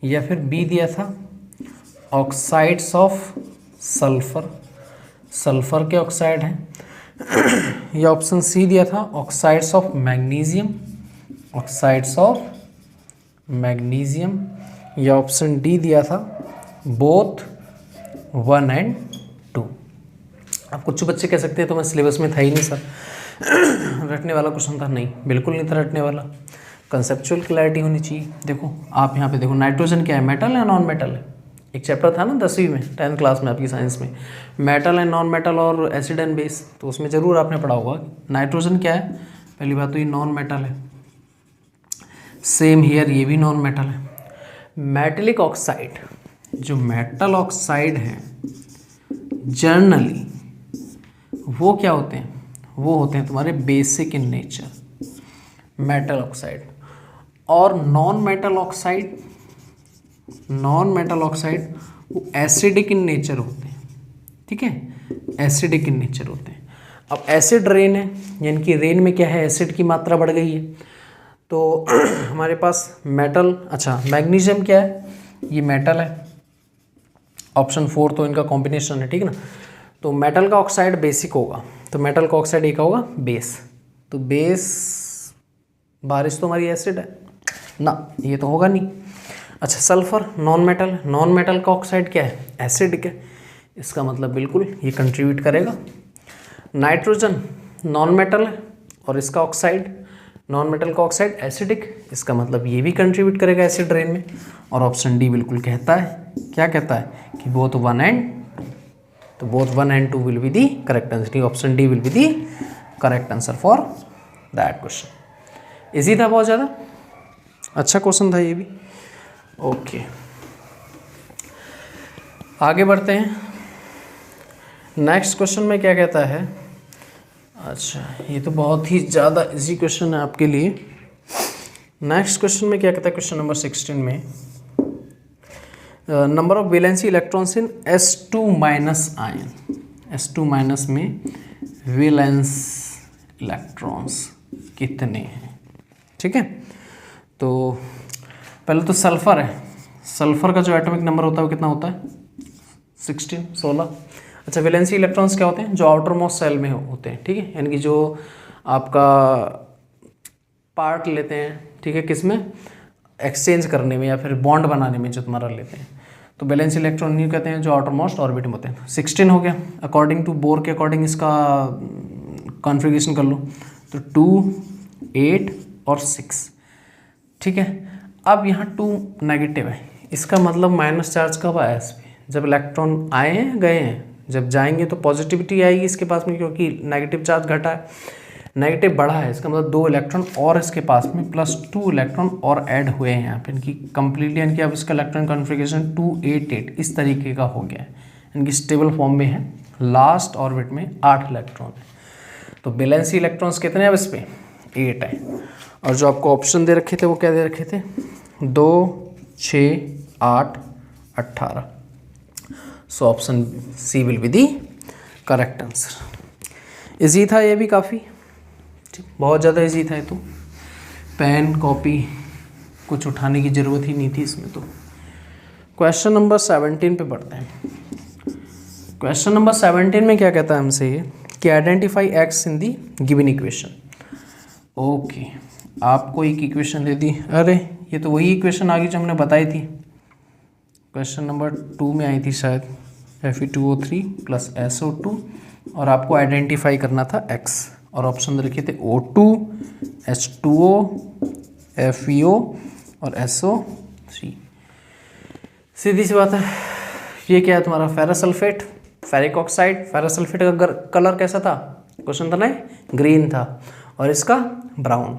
या फिर बी दिया था ऑक्साइड्स ऑफ सल्फर, सल्फर के ऑक्साइड हैं, या ऑप्शन सी दिया था oxides of magnesium, oxides of magnesium, या ऑप्शन डी दिया था बोथ 1 and 2। अब कुछ बच्चे कह सकते हैं तो मैं सिलेबस में था ही नहीं सर, रटने वाला क्वेश्चन था। नहीं, बिल्कुल नहीं था रटने वाला, कंसेप्चुअल क्लैरिटी होनी चाहिए। देखो आप यहाँ पे देखो, नाइट्रोजन क्या है? मेटल या नॉन मेटल है? एक चैप्टर था ना 10वीं में, 10th क्लास में आपकी साइंस में, मेटल एंड नॉन मेटल और एसिड एंड बेस, तो उसमें ज़रूर आपने पढ़ा होगा नाइट्रोजन क्या है। पहली बात तो ये नॉन मेटल है, सेम हियर, ये भी नॉन मेटल है। मेटेलिक ऑक्साइड, जो मेटल ऑक्साइड हैं जनरली वो क्या होते हैं? वो होते हैं तुम्हारे basic in nature, metal oxide. और non metal oxide, non metal oxide वो एसिडिक इन नेचर होते हैं, ठीक है, एसिडिक इन नेचर होते हैं। अब एसिड रेन है, यानी कि रेन में क्या है? एसिड की मात्रा बढ़ गई है, तो हमारे पास मेटल, अच्छा मैग्नीशियम क्या है? ये मेटल है, ऑप्शन 4 तो इनका कॉम्बिनेशन है, ठीक है ना। तो मेटल का ऑक्साइड बेसिक होगा, तो मेटल का ऑक्साइड एक होगा बेस, तो बेस बारिश तो हमारी एसिड है ना, ये तो होगा नहीं। अच्छा sulphur non metal, non metal का ऑक्साइड क्या है? एसिडिक है, इसका मतलब बिल्कुल ये कंट्रीब्यूट करेगा। नाइट्रोजन नॉन मेटल है और इसका ऑक्साइड नॉन मेटल का ऑक्साइड एसिडिक, इसका मतलब ये भी कंट्रीब्यूट करेगा एसिड रेन में। और ऑप्शन डी बिल्कुल कहता है, क्या कहता है कि बोथ 1 एंड 2, तो both 1 and 2 will be the correct answer. Option D will be the correct answer for that question. Easy था बहुत ज़्यादा, अच्छा क्वेश्चन था ये भी। ओके आगे बढ़ते हैं। नेक्स्ट क्वेश्चन में क्या कहता है, अच्छा ये तो बहुत ही ज़्यादा इजी क्वेश्चन है आपके लिए। नेक्स्ट क्वेश्चन में क्या कहता है, क्वेश्चन नंबर 16 में number of valency electrons in S2 minus ion, S2 minus में वैलेंस इलेक्ट्रॉन्स कितने हैं। ठीक है, तो पहले तो सल्फर है, सल्फर का जो एटॉमिक नंबर होता है वो कितना होता है 16। अच्छा वैलेंसी इलेक्ट्रॉन्स क्या होते हैं, जो आउटर मोस्ट सेल में होते हैं। ठीक है, यानी कि जो आपका पार्ट लेते हैं, ठीक है, किस में एक्सचेंज करने में या फिर बॉन्ड बनाने में जो तुम्हारा लेते हैं, तो वैलेंसी इलेक्ट्रॉन ये कहते हैं जो आउटर मोस्ट ऑर्बिट में होते हैं। 16 हो गया, अकॉर्डिंग टू बोर के अकॉर्डिंग इसका कॉन्फ़िगरेशन कर लो, तो 2, 8 और 6। ठीक है, अब यहाँ 2 नेगेटिव है, इसका मतलब माइनस चार्ज कब आया इस पर, जब इलेक्ट्रॉन आए हैं गए हैं, जब जाएंगे तो पॉजिटिविटी आएगी इसके पास में, क्योंकि नेगेटिव चार्ज घटा है, नेगेटिव बढ़ा है, इसका मतलब 2 इलेक्ट्रॉन और इसके पास में प्लस 2 इलेक्ट्रॉन और ऐड हुए हैं यहाँ पे, इनकी कंप्लीटली यानी कि अब इसका इलेक्ट्रॉन कॉन्फ़िगरेशन 288 इस तरीके का हो गया है, इनकी स्टेबल फॉर्म में है। लास्ट ऑर्बिट में 8 इलेक्ट्रॉन है, तो वैलेंसी इलेक्ट्रॉन्स कितने हैं अब इस पर 8 है। और जो आपको ऑप्शन दे रखे थे वो क्या दे रखे थे, 2, 6, 8, 18। So option C will be the correct answer. Easy था ये भी काफ़ी, बहुत ज़्यादा इजी था ये तो, पेन कॉपी कुछ उठाने की ज़रूरत ही नहीं थी इसमें तो। क्वेश्चन नंबर 17 पे पढ़ते हैं। क्वेश्चन नंबर 17 में क्या कहता है हमसे ये कि identify x in the given equation. Okay, आपको एक इक्वेशन दे दी, अरे ये तो वही इक्वेशन आ गई जो हमने बताई थी, क्वेश्चन नंबर 2 में आई थी शायद, Fe2O3 प्लस SO2, और आपको आइडेंटिफाई करना था x, और ऑप्शन रखे थे O2, H2O, FeO और SO3। सीधी सी बात है, ये क्या है तुम्हारा ferrous sulphate, ferric oxide. Ferrous sulphate का कलर कैसा था, क्वेश्चन था ना, ग्रीन था, और इसका ब्राउन।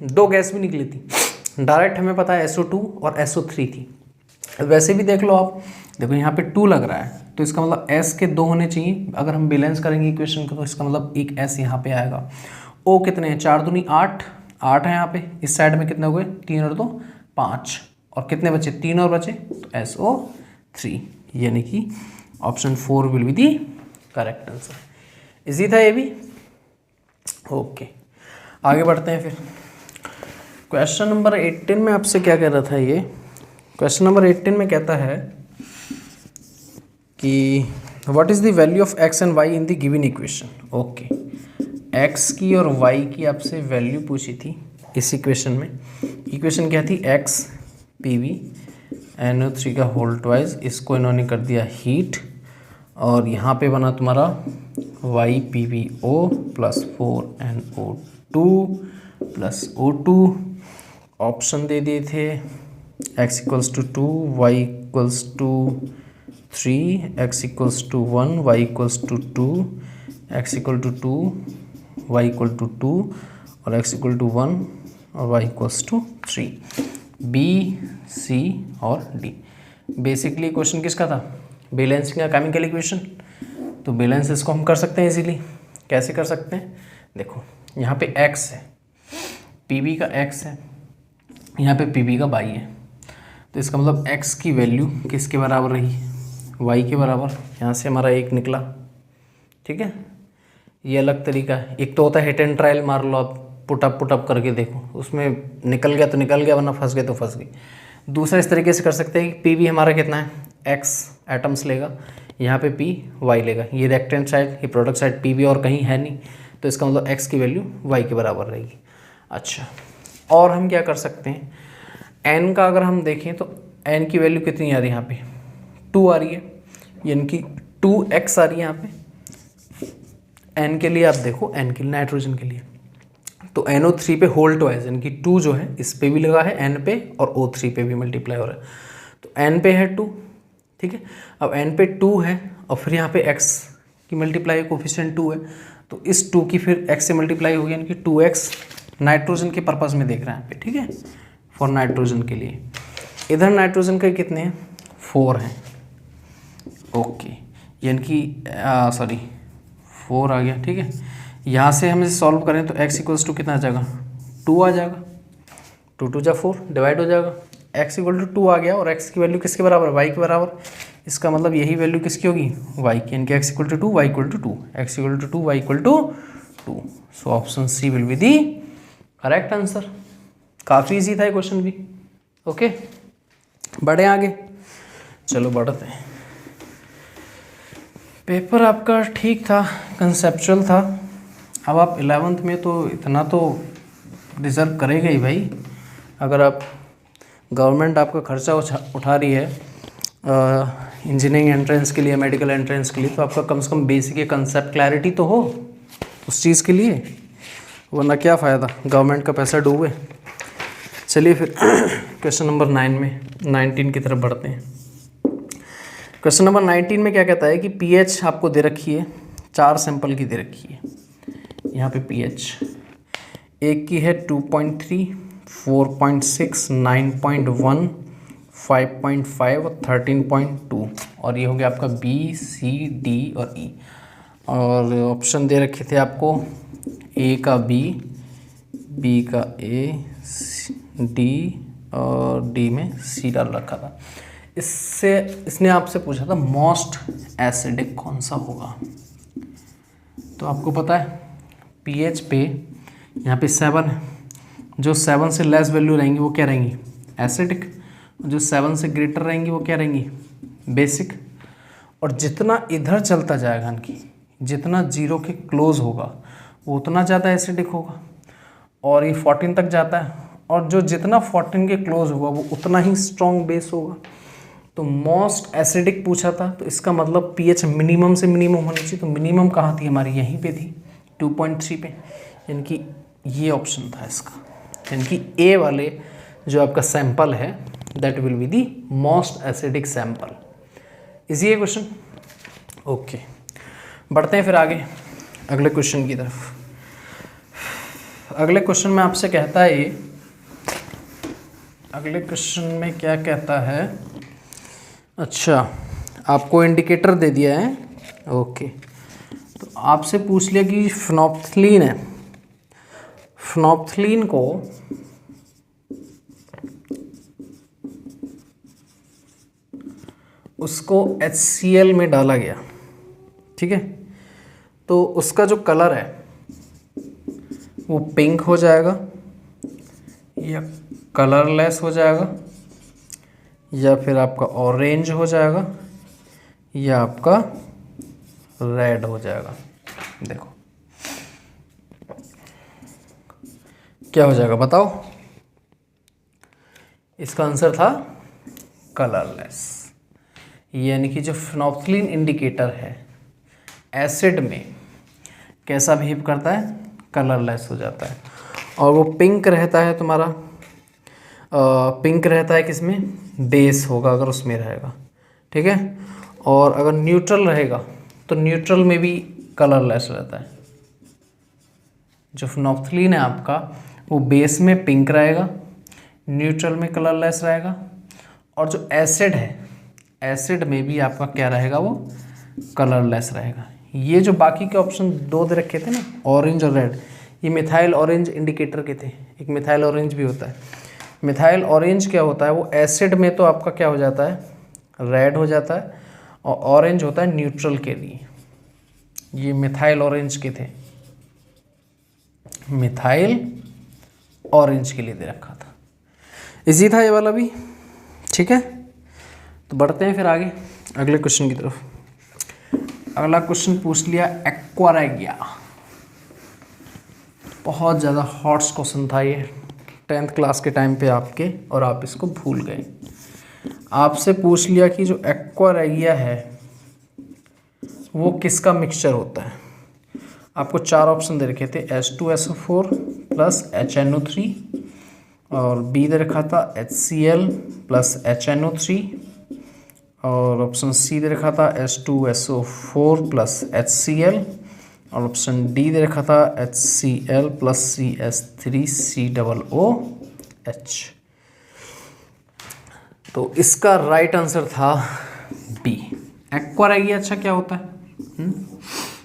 2 गैस भी निकली थी, डायरेक्ट हमें पता है SO2 और SO3 थी। वैसे भी देख लो आप, देखो यहाँ पे 2 लग रहा है, तो इसका मतलब S के 2 होने चाहिए। अगर हम बैलेंस करेंगे इक्वेशन को तो इसका मतलब एक S यहाँ पे आएगा। O कितने हैं, 4 दूनी 8, 8 है यहाँ पे, इस साइड में कितने हो गए 3 और 2 5, और कितने बचे 3 और बचे, तो SO3, यानी कि option 4 will be the correct answer. Easy था ये भी। ओके आगे बढ़ते हैं फिर। क्वेश्चन नंबर 18 में आपसे क्या कह रहा था ये, क्वेश्चन नंबर 18 में कहता है कि what is the value of X and Y in the given equation. Okay, X की और वाई की आपसे वैल्यू पूछी थी इस इक्वेशन में। इक्वेशन क्या थी, एक्स PbNO3 का होल ट्वाइस, इसको इन्होंने कर दिया हीट, और यहाँ पे बना तुम्हारा YpBO plus 4NO2 plus O2। Option दे दिए थे x equals to 2, y equals to 3, x equals to 1, y equals to 2, x equal to 2, y equal to 2, और x इक्वल टू 1 और y equals to 3। B, C और D। Basically question किसका था, balancing का chemical equation. तो balance इसको हम कर सकते हैं इजीली। कैसे कर सकते हैं, देखो यहाँ पे x है, Pb का x है, यहाँ पे Pb का y है, तो इसका मतलब x की वैल्यू किसके बराबर रही, y के बराबर। यहाँ से हमारा 1 निकला, ठीक है। ये अलग तरीका है, एक तो होता है हिट एंड ट्रायल, मार लो आप, पुटअप करके देखो, उसमें निकल गया तो निकल गया, वरना फंस गए तो फंस गए। दूसरा इस तरीके से कर सकते हैं कि Pb हमारा कितना है, x एटम्स लेगा, यहाँ पे P y लेगा, ये रिएक्टेंट साइड, ये प्रोडक्ट साइड Pb और कहीं है नहीं, तो इसका मतलब x की वैल्यू y के बराबर रहेगी। अच्छा, और हम क्या कर सकते हैं, n का अगर हम देखें तो n की वैल्यू कितनी आ रही है, यहाँ पे 2 आ रही है, यानी कि 2x आ रही है यहाँ पे। n के लिए आप देखो, n के लिए नाइट्रोजन के लिए तो NO3 पे होल्ड वाइज यानी कि 2 जो है इस पे भी लगा है N पे और O3 पे भी मल्टीप्लाई हो रहा है। तो N पे है 2, ठीक है। अब N पे 2 है और फिर यहाँ पे X की मल्टीप्लाई कोफिशिएंट 2 है, तो इस 2 की फिर X से मल्टीप्लाई होगी यानी कि 2X नाइट्रोजन के पर्पज़ में देख रहे हैं यहाँ पे, ठीक है, फॉर नाइट्रोजन के लिए। इधर नाइट्रोजन के कितने हैं, 4 हैं, ओके, यानी कि सॉरी 4 आ गया, ठीक है। यहाँ से हम इसे सॉल्व करें तो x इक्वल्स टू कितना आ जाएगा, 2 आ जाएगा, 2 2 जा 4 डिवाइड हो जाएगा, x इक्वल टू 2 आ गया और x की वैल्यू किसके बराबर, y के बराबर। इसका मतलब यही वैल्यू किसकी होगी, y की, यानी कि x equal to 2 y equal to 2, x equal to 2 y equal to 2। So option C will be the correct answer. काफ़ी इजी था ये क्वेश्चन भी, ओके। बढ़े आगे, चलो बढ़ते हैं। पेपर आपका ठीक था, कंसेप्चुअल था। अब आप 11th में तो इतना तो डिज़र्व करेगा ही भाई। अगर आप गवर्नमेंट आपका खर्चा उठा रही है इंजीनियरिंग एंट्रेंस के लिए, मेडिकल एंट्रेंस के लिए, तो आपका कम से कम बेसिक ये कंसेप्ट क्लैरिटी तो हो उस चीज़ के लिए, वरना क्या फ़ायदा, गवर्नमेंट का पैसा डूबे। चलिए फिर क्वेश्चन नंबर 19 की तरफ बढ़ते हैं। क्वेश्चन नंबर 19 में क्या कहता है कि pH आपको दे रखी है, 4 सैंपल की दे रखी है। यहाँ पे pH एक की है 2.3, 4.6, 9.1, 5.5 और 13.2, और ये हो गया आपका B, C, D और E। और ऑप्शन दे रखे थे आपको A का B, B का A, D और D में C डाल रखा था। इसने आपसे पूछा था मोस्ट एसिडिक कौन सा होगा। तो आपको पता है pH पे यहाँ पे 7 है, जो 7 से लेस वैल्यू रहेंगी वो क्या रहेंगी, एसिडिक, जो 7 से ग्रेटर रहेंगी वो क्या रहेंगी, बेसिक। और जितना इधर चलता जाएगा इनकी, जितना 0 के क्लोज होगा वो उतना ज़्यादा एसिडिक होगा। और ये 14 तक जाता है, और जो जितना 14 के क्लोज होगा वो उतना ही स्ट्रॉन्ग बेस होगा। तो मोस्ट एसिडिक पूछा था, तो इसका मतलब pH मिनिमम से मिनिमम होनी चाहिए। तो मिनिमम कहाँ थी हमारी, यहीं पे थी 2.3 पे, यानी कि ये ऑप्शन था इसका, यानी कि ए वाले जो आपका सैंपल है that will be the most acidic sample. Easy है क्वेश्चन, ओके। बढ़ते हैं फिर आगे अगले क्वेश्चन की तरफ। अगले क्वेश्चन में आपसे कहता है ये, अगले क्वेश्चन में क्या कहता है, अच्छा आपको इंडिकेटर दे दिया है, ओके। तो आपसे पूछ लिया कि फिनोप्थलीन है, फिनोप्थलीन को उसको HCl में डाला गया, ठीक है। तो उसका जो कलर है वो पिंक हो जाएगा या कलरलेस हो जाएगा, या फिर आपका ऑरेंज हो जाएगा, या आपका रेड हो जाएगा। देखो क्या हो जाएगा बताओ। इसका आंसर था कलरलेस, यानी कि जो फिनोप्थलीन इंडिकेटर है एसिड में कैसा बिहेव करता है, कलरलेस हो जाता है। और वो पिंक रहता है तुम्हारा, पिंक रहता है किसमें, बेस होगा अगर उसमें रहेगा, ठीक है। और अगर न्यूट्रल रहेगा तो न्यूट्रल में भी कलरलेस रहता है। जो फिनोप्थलीन है आपका वो बेस में पिंक रहेगा, न्यूट्रल में कलरलेस रहेगा, और जो एसिड है एसिड में भी आपका क्या रहेगा, वो कलरलेस रहेगा। ये जो बाकी के ऑप्शन 2 दे रखे थे ना, ऑरेंज और रेड, ये मिथाइल ऑरेंज इंडिकेटर के थे। एक मिथाइल ऑरेंज भी होता है। मिथाइल ऑरेंज क्या होता है, वो एसिड में तो आपका क्या हो जाता है, रेड हो जाता है, और ऑरेंज होता है न्यूट्रल के लिए। ये मिथाइल ऑरेंज के थे, मिथाइल ऑरेंज के लिए दे रखा था। इजी था ये वाला भी, ठीक है। तो बढ़ते हैं फिर आगे अगले क्वेश्चन की तरफ। अगला क्वेश्चन पूछ लिया एक्वारेगिया, बहुत ज़्यादा हॉट्स क्वेश्चन था ये 10th क्लास के टाइम पे आपके, और आप इसको भूल गए। आपसे पूछ लिया कि जो एक्वारेगिया है वो किसका मिक्सचर होता है। आपको 4 ऑप्शन दे रखे थे, H2SO4 प्लस HNO3, और बी दे रखा था HCl प्लस HNO3, और ऑप्शन सी दे रखा था H2SO4 प्लस HCl, और ऑप्शन डी दे रखा था HCl प्लस CH3COOH। तो इसका राइट आंसर था बी, एक्वा रेगिया। अच्छा क्या होता है?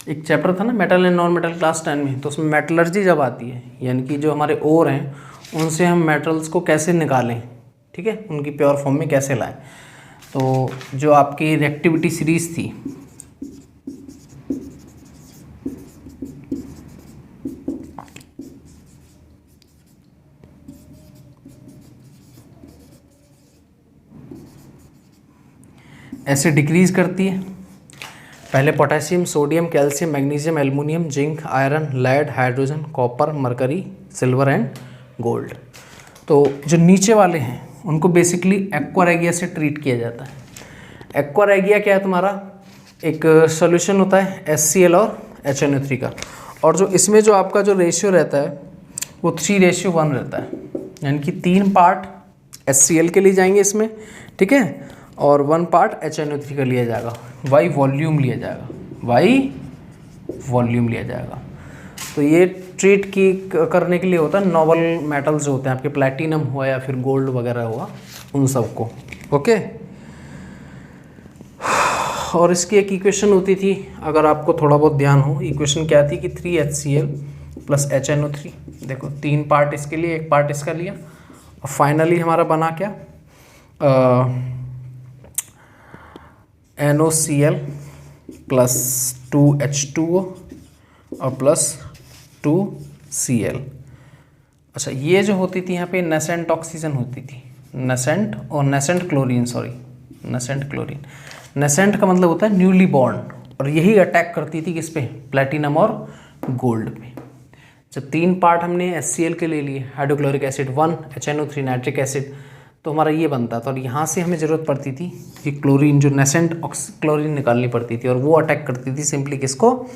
एक चैप्टर था ना metal and non metal class 10 में, तो उसमें मेटलर्जी जब आती है, यानी कि जो हमारे ओर हैं उनसे हम मेटल्स को कैसे निकालें, ठीक है, उनकी प्योर फॉर्म में कैसे लाएं। तो जो आपकी रिएक्टिविटी सीरीज थी, ऐसे डिक्रीज करती है। पहले potassium, sodium, calcium, magnesium, aluminium, zinc, iron, lead, hydrogen, copper, mercury, silver and gold. तो जो नीचे वाले हैं उनको बेसिकली एक्वा रेगिया से ट्रीट किया जाता है। एक्वा रेगिया क्या है तुम्हारा? एक सॉल्यूशन होता है HCl और HNO3 का, और जो इसमें जो आपका जो रेशियो रहता है वो 3:1 रहता है, यानी कि 3 पार्ट HCl के लिए जाएंगे इसमें, ठीक है, और 1 पार्ट HNO3 का लिया जाएगा, वाई वॉल्यूम लिया जाएगा। तो ये ट्रीट की करने के लिए होता है नोबल मेटल्स जो होते हैं आपके, प्लैटिनम हुआ या फिर गोल्ड वगैरह हुआ, उन सबको। ओके, और इसकी एक इक्वेशन होती थी, अगर आपको थोड़ा बहुत ध्यान हो, इक्वेशन क्या थी कि 3HCl प्लस HNO3, देखो 3 पार्ट इसके लिए, 1 पार्ट इसका लिया, और फाइनली हमारा बना क्या, NOCl प्लस 2H2O और प्लस 2Cl। अच्छा, ये जो होती थी यहाँ पे नेसेंट ऑक्सीजन होती थी, नेसेंट और nascent chlorine, nascent chlorine. Nascent का मतलब होता है न्यूली बॉर्न, और यही अटैक करती थी किस पे, प्लैटिनम और गोल्ड पे। जब 3 पार्ट हमने HCl के ले लिए, hydrochloric acid 1, HNO3 nitric acid, तो हमारा ये बनता था, और यहाँ से हमें ज़रूरत पड़ती थी कि क्लोरीन, जो नेसेंट क्लोरीन निकालनी पड़ती थी, और वो अटैक करती थी सिंपली किसको,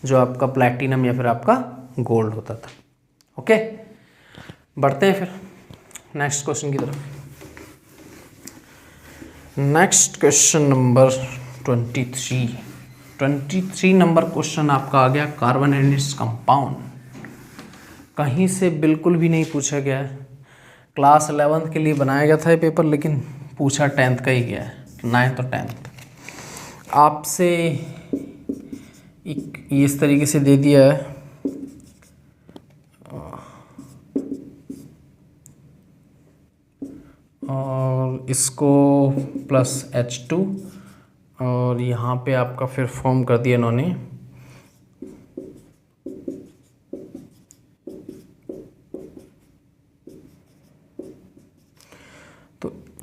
जो आपका प्लैटिनम या फिर आपका गोल्ड होता था। ओके, बढ़ते हैं फिर नेक्स्ट क्वेश्चन की तरफ। Next question number 23 number question आपका आ गया, कार्बन एंड इट्स कंपाउंड। कहीं से बिल्कुल भी नहीं पूछा गया है, क्लास 11th के लिए बनाया गया था ये पेपर, लेकिन पूछा 10th का ही गया है, 9th और 10th। आपसे इस तरीके से दे दिया है, और इसको प्लस H2, और यहाँ पे आपका फिर फॉर्म कर दिया इन्होंने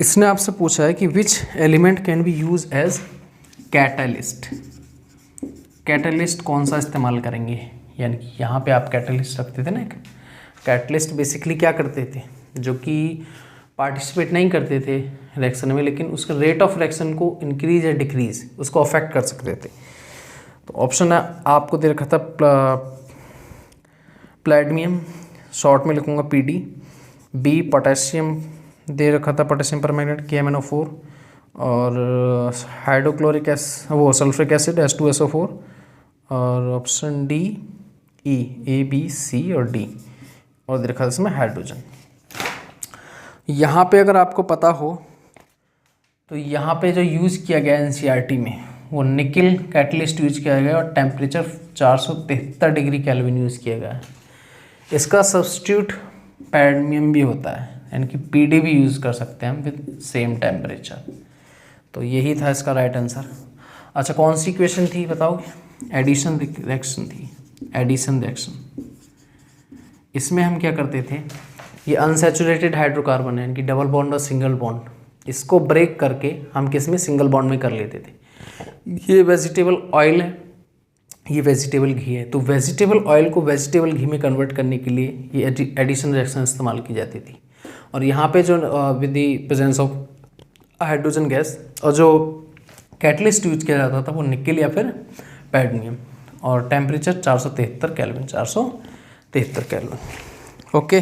इसने आपसे पूछा है कि which element can be use as catalyst. Catalyst कौन सा इस्तेमाल करेंगे, यानी कि यहाँ पे आप कैटलिस्ट रखते थे ना, एक कैटलिस्ट बेसिकली क्या करते थे, जो कि पार्टिसिपेट नहीं करते थे रिएक्शन में, लेकिन उसका रेट ऑफ रिएक्शन को इंक्रीज या डिक्रीज उसको अफेक्ट कर सकते थे। तो ऑप्शन आपको दे रखा था प्लैटिनम, शॉर्ट में लिखूँगा PD, बी पोटेशियम दे रखा था, पोटेशियम परमैंगनेट KMnO4, और हाइड्रोक्लोरिक वो सल्फ्रिक एसिड H2SO4, और option D E, A, B, C और D, और दे रखा था इसमें हाइड्रोजन। यहाँ पे अगर आपको पता हो तो यहाँ पे जो यूज़ किया गया NCERT में वो निकिल कैटलिस्ट यूज किया गया, और टेम्परेचर 473 डिग्री केल्विन यूज़ किया गया है। इसका सब्स्टिट्यूट पैडमियम भी होता है, यानी कि PD भी यूज़ कर सकते हैं हम विद सेम टेम्परेचर। तो यही था इसका राइट आंसर। अच्छा, कौन सी इक्वेशन थी बताओगे? एडिशन रिएक्शन थी, एडिशन रिएक्शन। इसमें हम क्या करते थे, ये अनसैचुरेटेड हाइड्रोकार्बन है, यानी कि डबल बॉन्ड और सिंगल बॉन्ड, इसको ब्रेक करके हम किस में, सिंगल बॉन्ड में कर लेते थे। ये वेजिटेबल ऑयल है, ये वेजिटेबल घी है, तो वेजिटेबल ऑयल को वेजिटेबल घी में कन्वर्ट करने के लिए ये एडिशन रिएक्शन इस्तेमाल की जाती थी। और यहाँ पे जो with the presence of hydrogen gas, और जो कैटलिस्ट यूज किया जाता था वो निकेल या फिर पैडमियम। और टेम्परेचर 473 केल्विन, 473 केल्विन। ओके,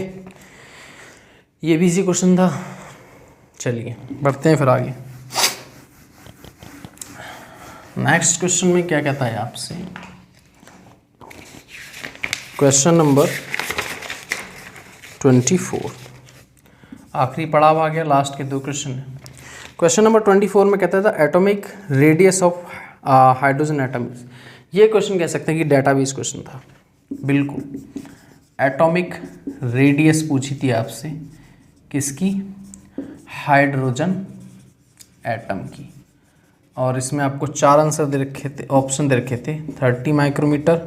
ये भी इजी क्वेश्चन था। चलिए बढ़ते हैं फिर आगे। नेक्स्ट क्वेश्चन में क्या कहता है आपसे, क्वेश्चन नंबर 24, आखिरी पड़ाव आ गया, लास्ट के 2 क्वेश्चन है। क्वेश्चन नंबर 24 में कहता था atomic radius of hydrogen atom. ये क्वेश्चन कह सकते हैं कि डेटाबेस क्वेश्चन था, बिल्कुल। एटॉमिक रेडियस पूछी थी आपसे, किसकी? हाइड्रोजन एटम की। और इसमें आपको 4 आंसर दे रखे थे, ऑप्शन दे रखे थे। 30 micrometre,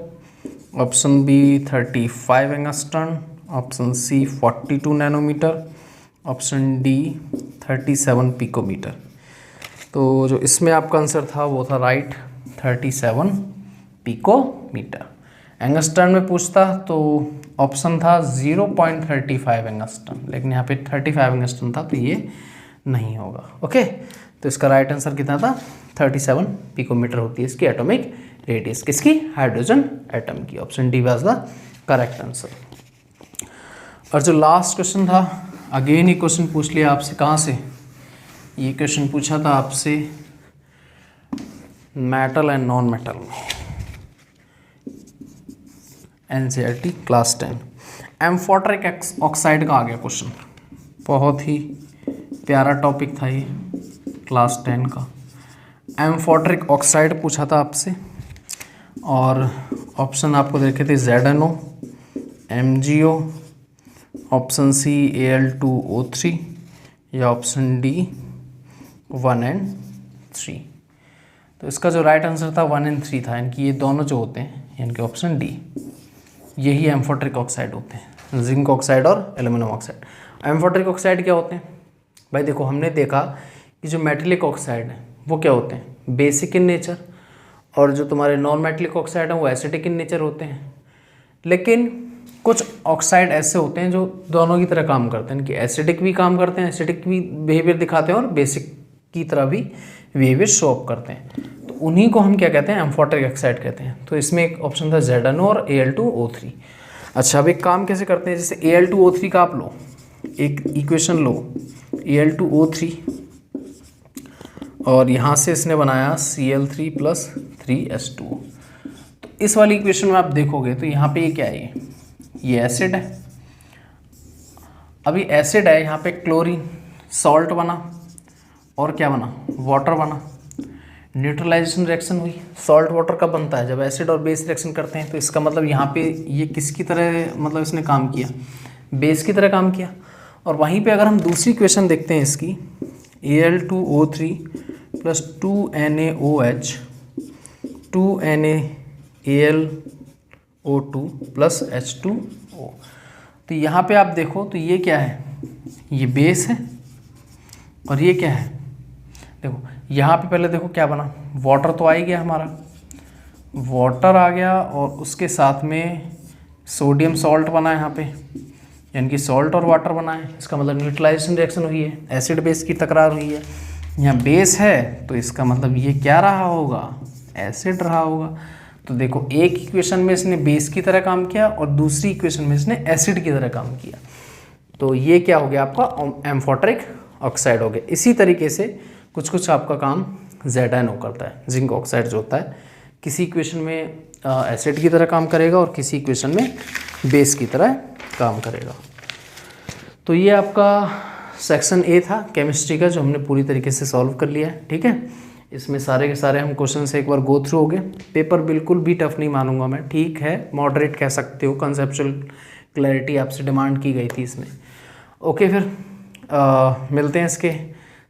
option B 35 angstrom, option C 42 nanometre, option D 37 picometre. तो जो इसमें आपका आंसर था वो था राइट, 37 पिकोमीटर। एंगस्ट्रॉन में पूछता तो ऑप्शन था 0.35 एंगस्ट्रॉन, लेकिन यहाँ पे 35 एंगस्ट्रॉन था, तो ये नहीं होगा। ओके, तो इसका राइट आंसर कितना था? 37 पिकोमीटर होती है इसकी एटॉमिक रेडियस, किसकी? हाइड्रोजन एटम की। Option D was the correct answer. और जो लास्ट क्वेश्चन था, अगेन ही क्वेश्चन पूछ लिया आपसे, कहाँ से? ये क्वेश्चन पूछा था आपसे मेटल एंड नॉन मेटल में, एनसीईआरटी क्लास 10। एम्फोटेरिक ऑक्साइड का आ गया क्वेश्चन, बहुत ही प्यारा टॉपिक था ये क्लास 10 का। एम्फोटेरिक ऑक्साइड पूछा था आपसे, और ऑप्शन आपको देखे थे ZnO, MgO, option C Al2O3 या ऑप्शन डी 1 and 3। तो इसका जो राइट आंसर था 1 and 3 था, इनकी ये दोनों जो होते हैं, इनके ऑप्शन डी, यही एम्फोटेरिक ऑक्साइड होते हैं, जिंक ऑक्साइड और एल्यूमिनियम ऑक्साइड। एम्फोटेरिक ऑक्साइड क्या होते हैं भाई? देखो, हमने देखा कि जो मेटेलिक ऑक्साइड है वो क्या होते हैं? बेसिक इन नेचर, और जो तुम्हारे नॉन मेटेलिक ऑक्साइड हैं वो एसिडिक इन नेचर होते हैं। लेकिन कुछ ऑक्साइड ऐसे होते हैं जो दोनों की तरह काम करते हैं, कि एसिडिक भी काम करते हैं, एसिडिक भी बिहेवियर दिखाते हैं, और बेसिक की तरह भी बिहेवियर शो अप करते हैं। तो उन्हीं को हम क्या कहते हैं? एम्फोटेरिक ऑक्साइड कहते हैं। तो इसमें एक ऑप्शन था ZnO और Al2O3। अच्छा, अब एक काम कैसे करते हैं? जैसे Al2O3 का आप लो, एक इक्वेशन लो Al2O3, और यहाँ से इसने बनाया Cl3 + 3H2O। तो इस वाली इक्वेशन में आप देखोगे तो यहाँ पे ये क्या है? ये एसिड है। अभी एसिड है, यहाँ पे क्लोरीन सॉल्ट बना, और क्या बना? वाटर बना। न्यूट्रलाइजेशन रिएक्शन हुई। सॉल्ट वाटर कब बनता है? जब एसिड और बेस रिएक्शन करते हैं। तो इसका मतलब यहाँ पे ये किसकी तरह, मतलब इसने काम किया? बेस की तरह काम किया। और वहीं पे अगर हम दूसरी इक्वेशन देखते हैं इसकी, Al2O3 + 2NaOH 2NaAlO2 + H2O। तो यहाँ पे आप देखो तो ये क्या है? ये बेस है, और ये क्या है? देखो यहाँ पे पहले देखो क्या बना? वाटर तो आ ही गया हमारा, वाटर आ गया, और उसके साथ में सोडियम सॉल्ट बना यहाँ पे, यानी कि सॉल्ट और वाटर बना है। इसका मतलब न्यूट्रलाइजेशन रिएक्शन हुई है, एसिड बेस की टकरार हुई है। यहाँ बेस है तो इसका मतलब ये क्या रहा होगा? एसिड रहा होगा। तो देखो, एक इक्वेशन में इसने बेस की तरह काम किया, और दूसरी इक्वेशन में इसने एसिड की तरह काम किया। तो ये क्या हो गया? आपका एम्फोटेरिक ऑक्साइड हो गया। इसी तरीके से कुछ कुछ आपका काम ZnO करता है। जिंक ऑक्साइड जो होता है, किसी इक्वेशन में एसिड की तरह काम करेगा, और किसी इक्वेशन में बेस की तरह काम करेगा। तो ये आपका सेक्शन A था केमिस्ट्री का, जो हमने पूरी तरीके से सॉल्व कर लिया है। ठीक है, इसमें सारे के सारे हम क्वेश्चन से एक बार गो थ्रू हो गए। पेपर बिल्कुल भी टफ नहीं मानूंगा मैं, ठीक है, मॉडरेट कह सकते हो। कंसेप्चुअल क्लैरिटी आपसे डिमांड की गई थी इसमें। ओके, फिर मिलते हैं इसके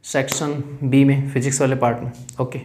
सेक्शन B में, फिजिक्स वाले पार्ट में। ओके।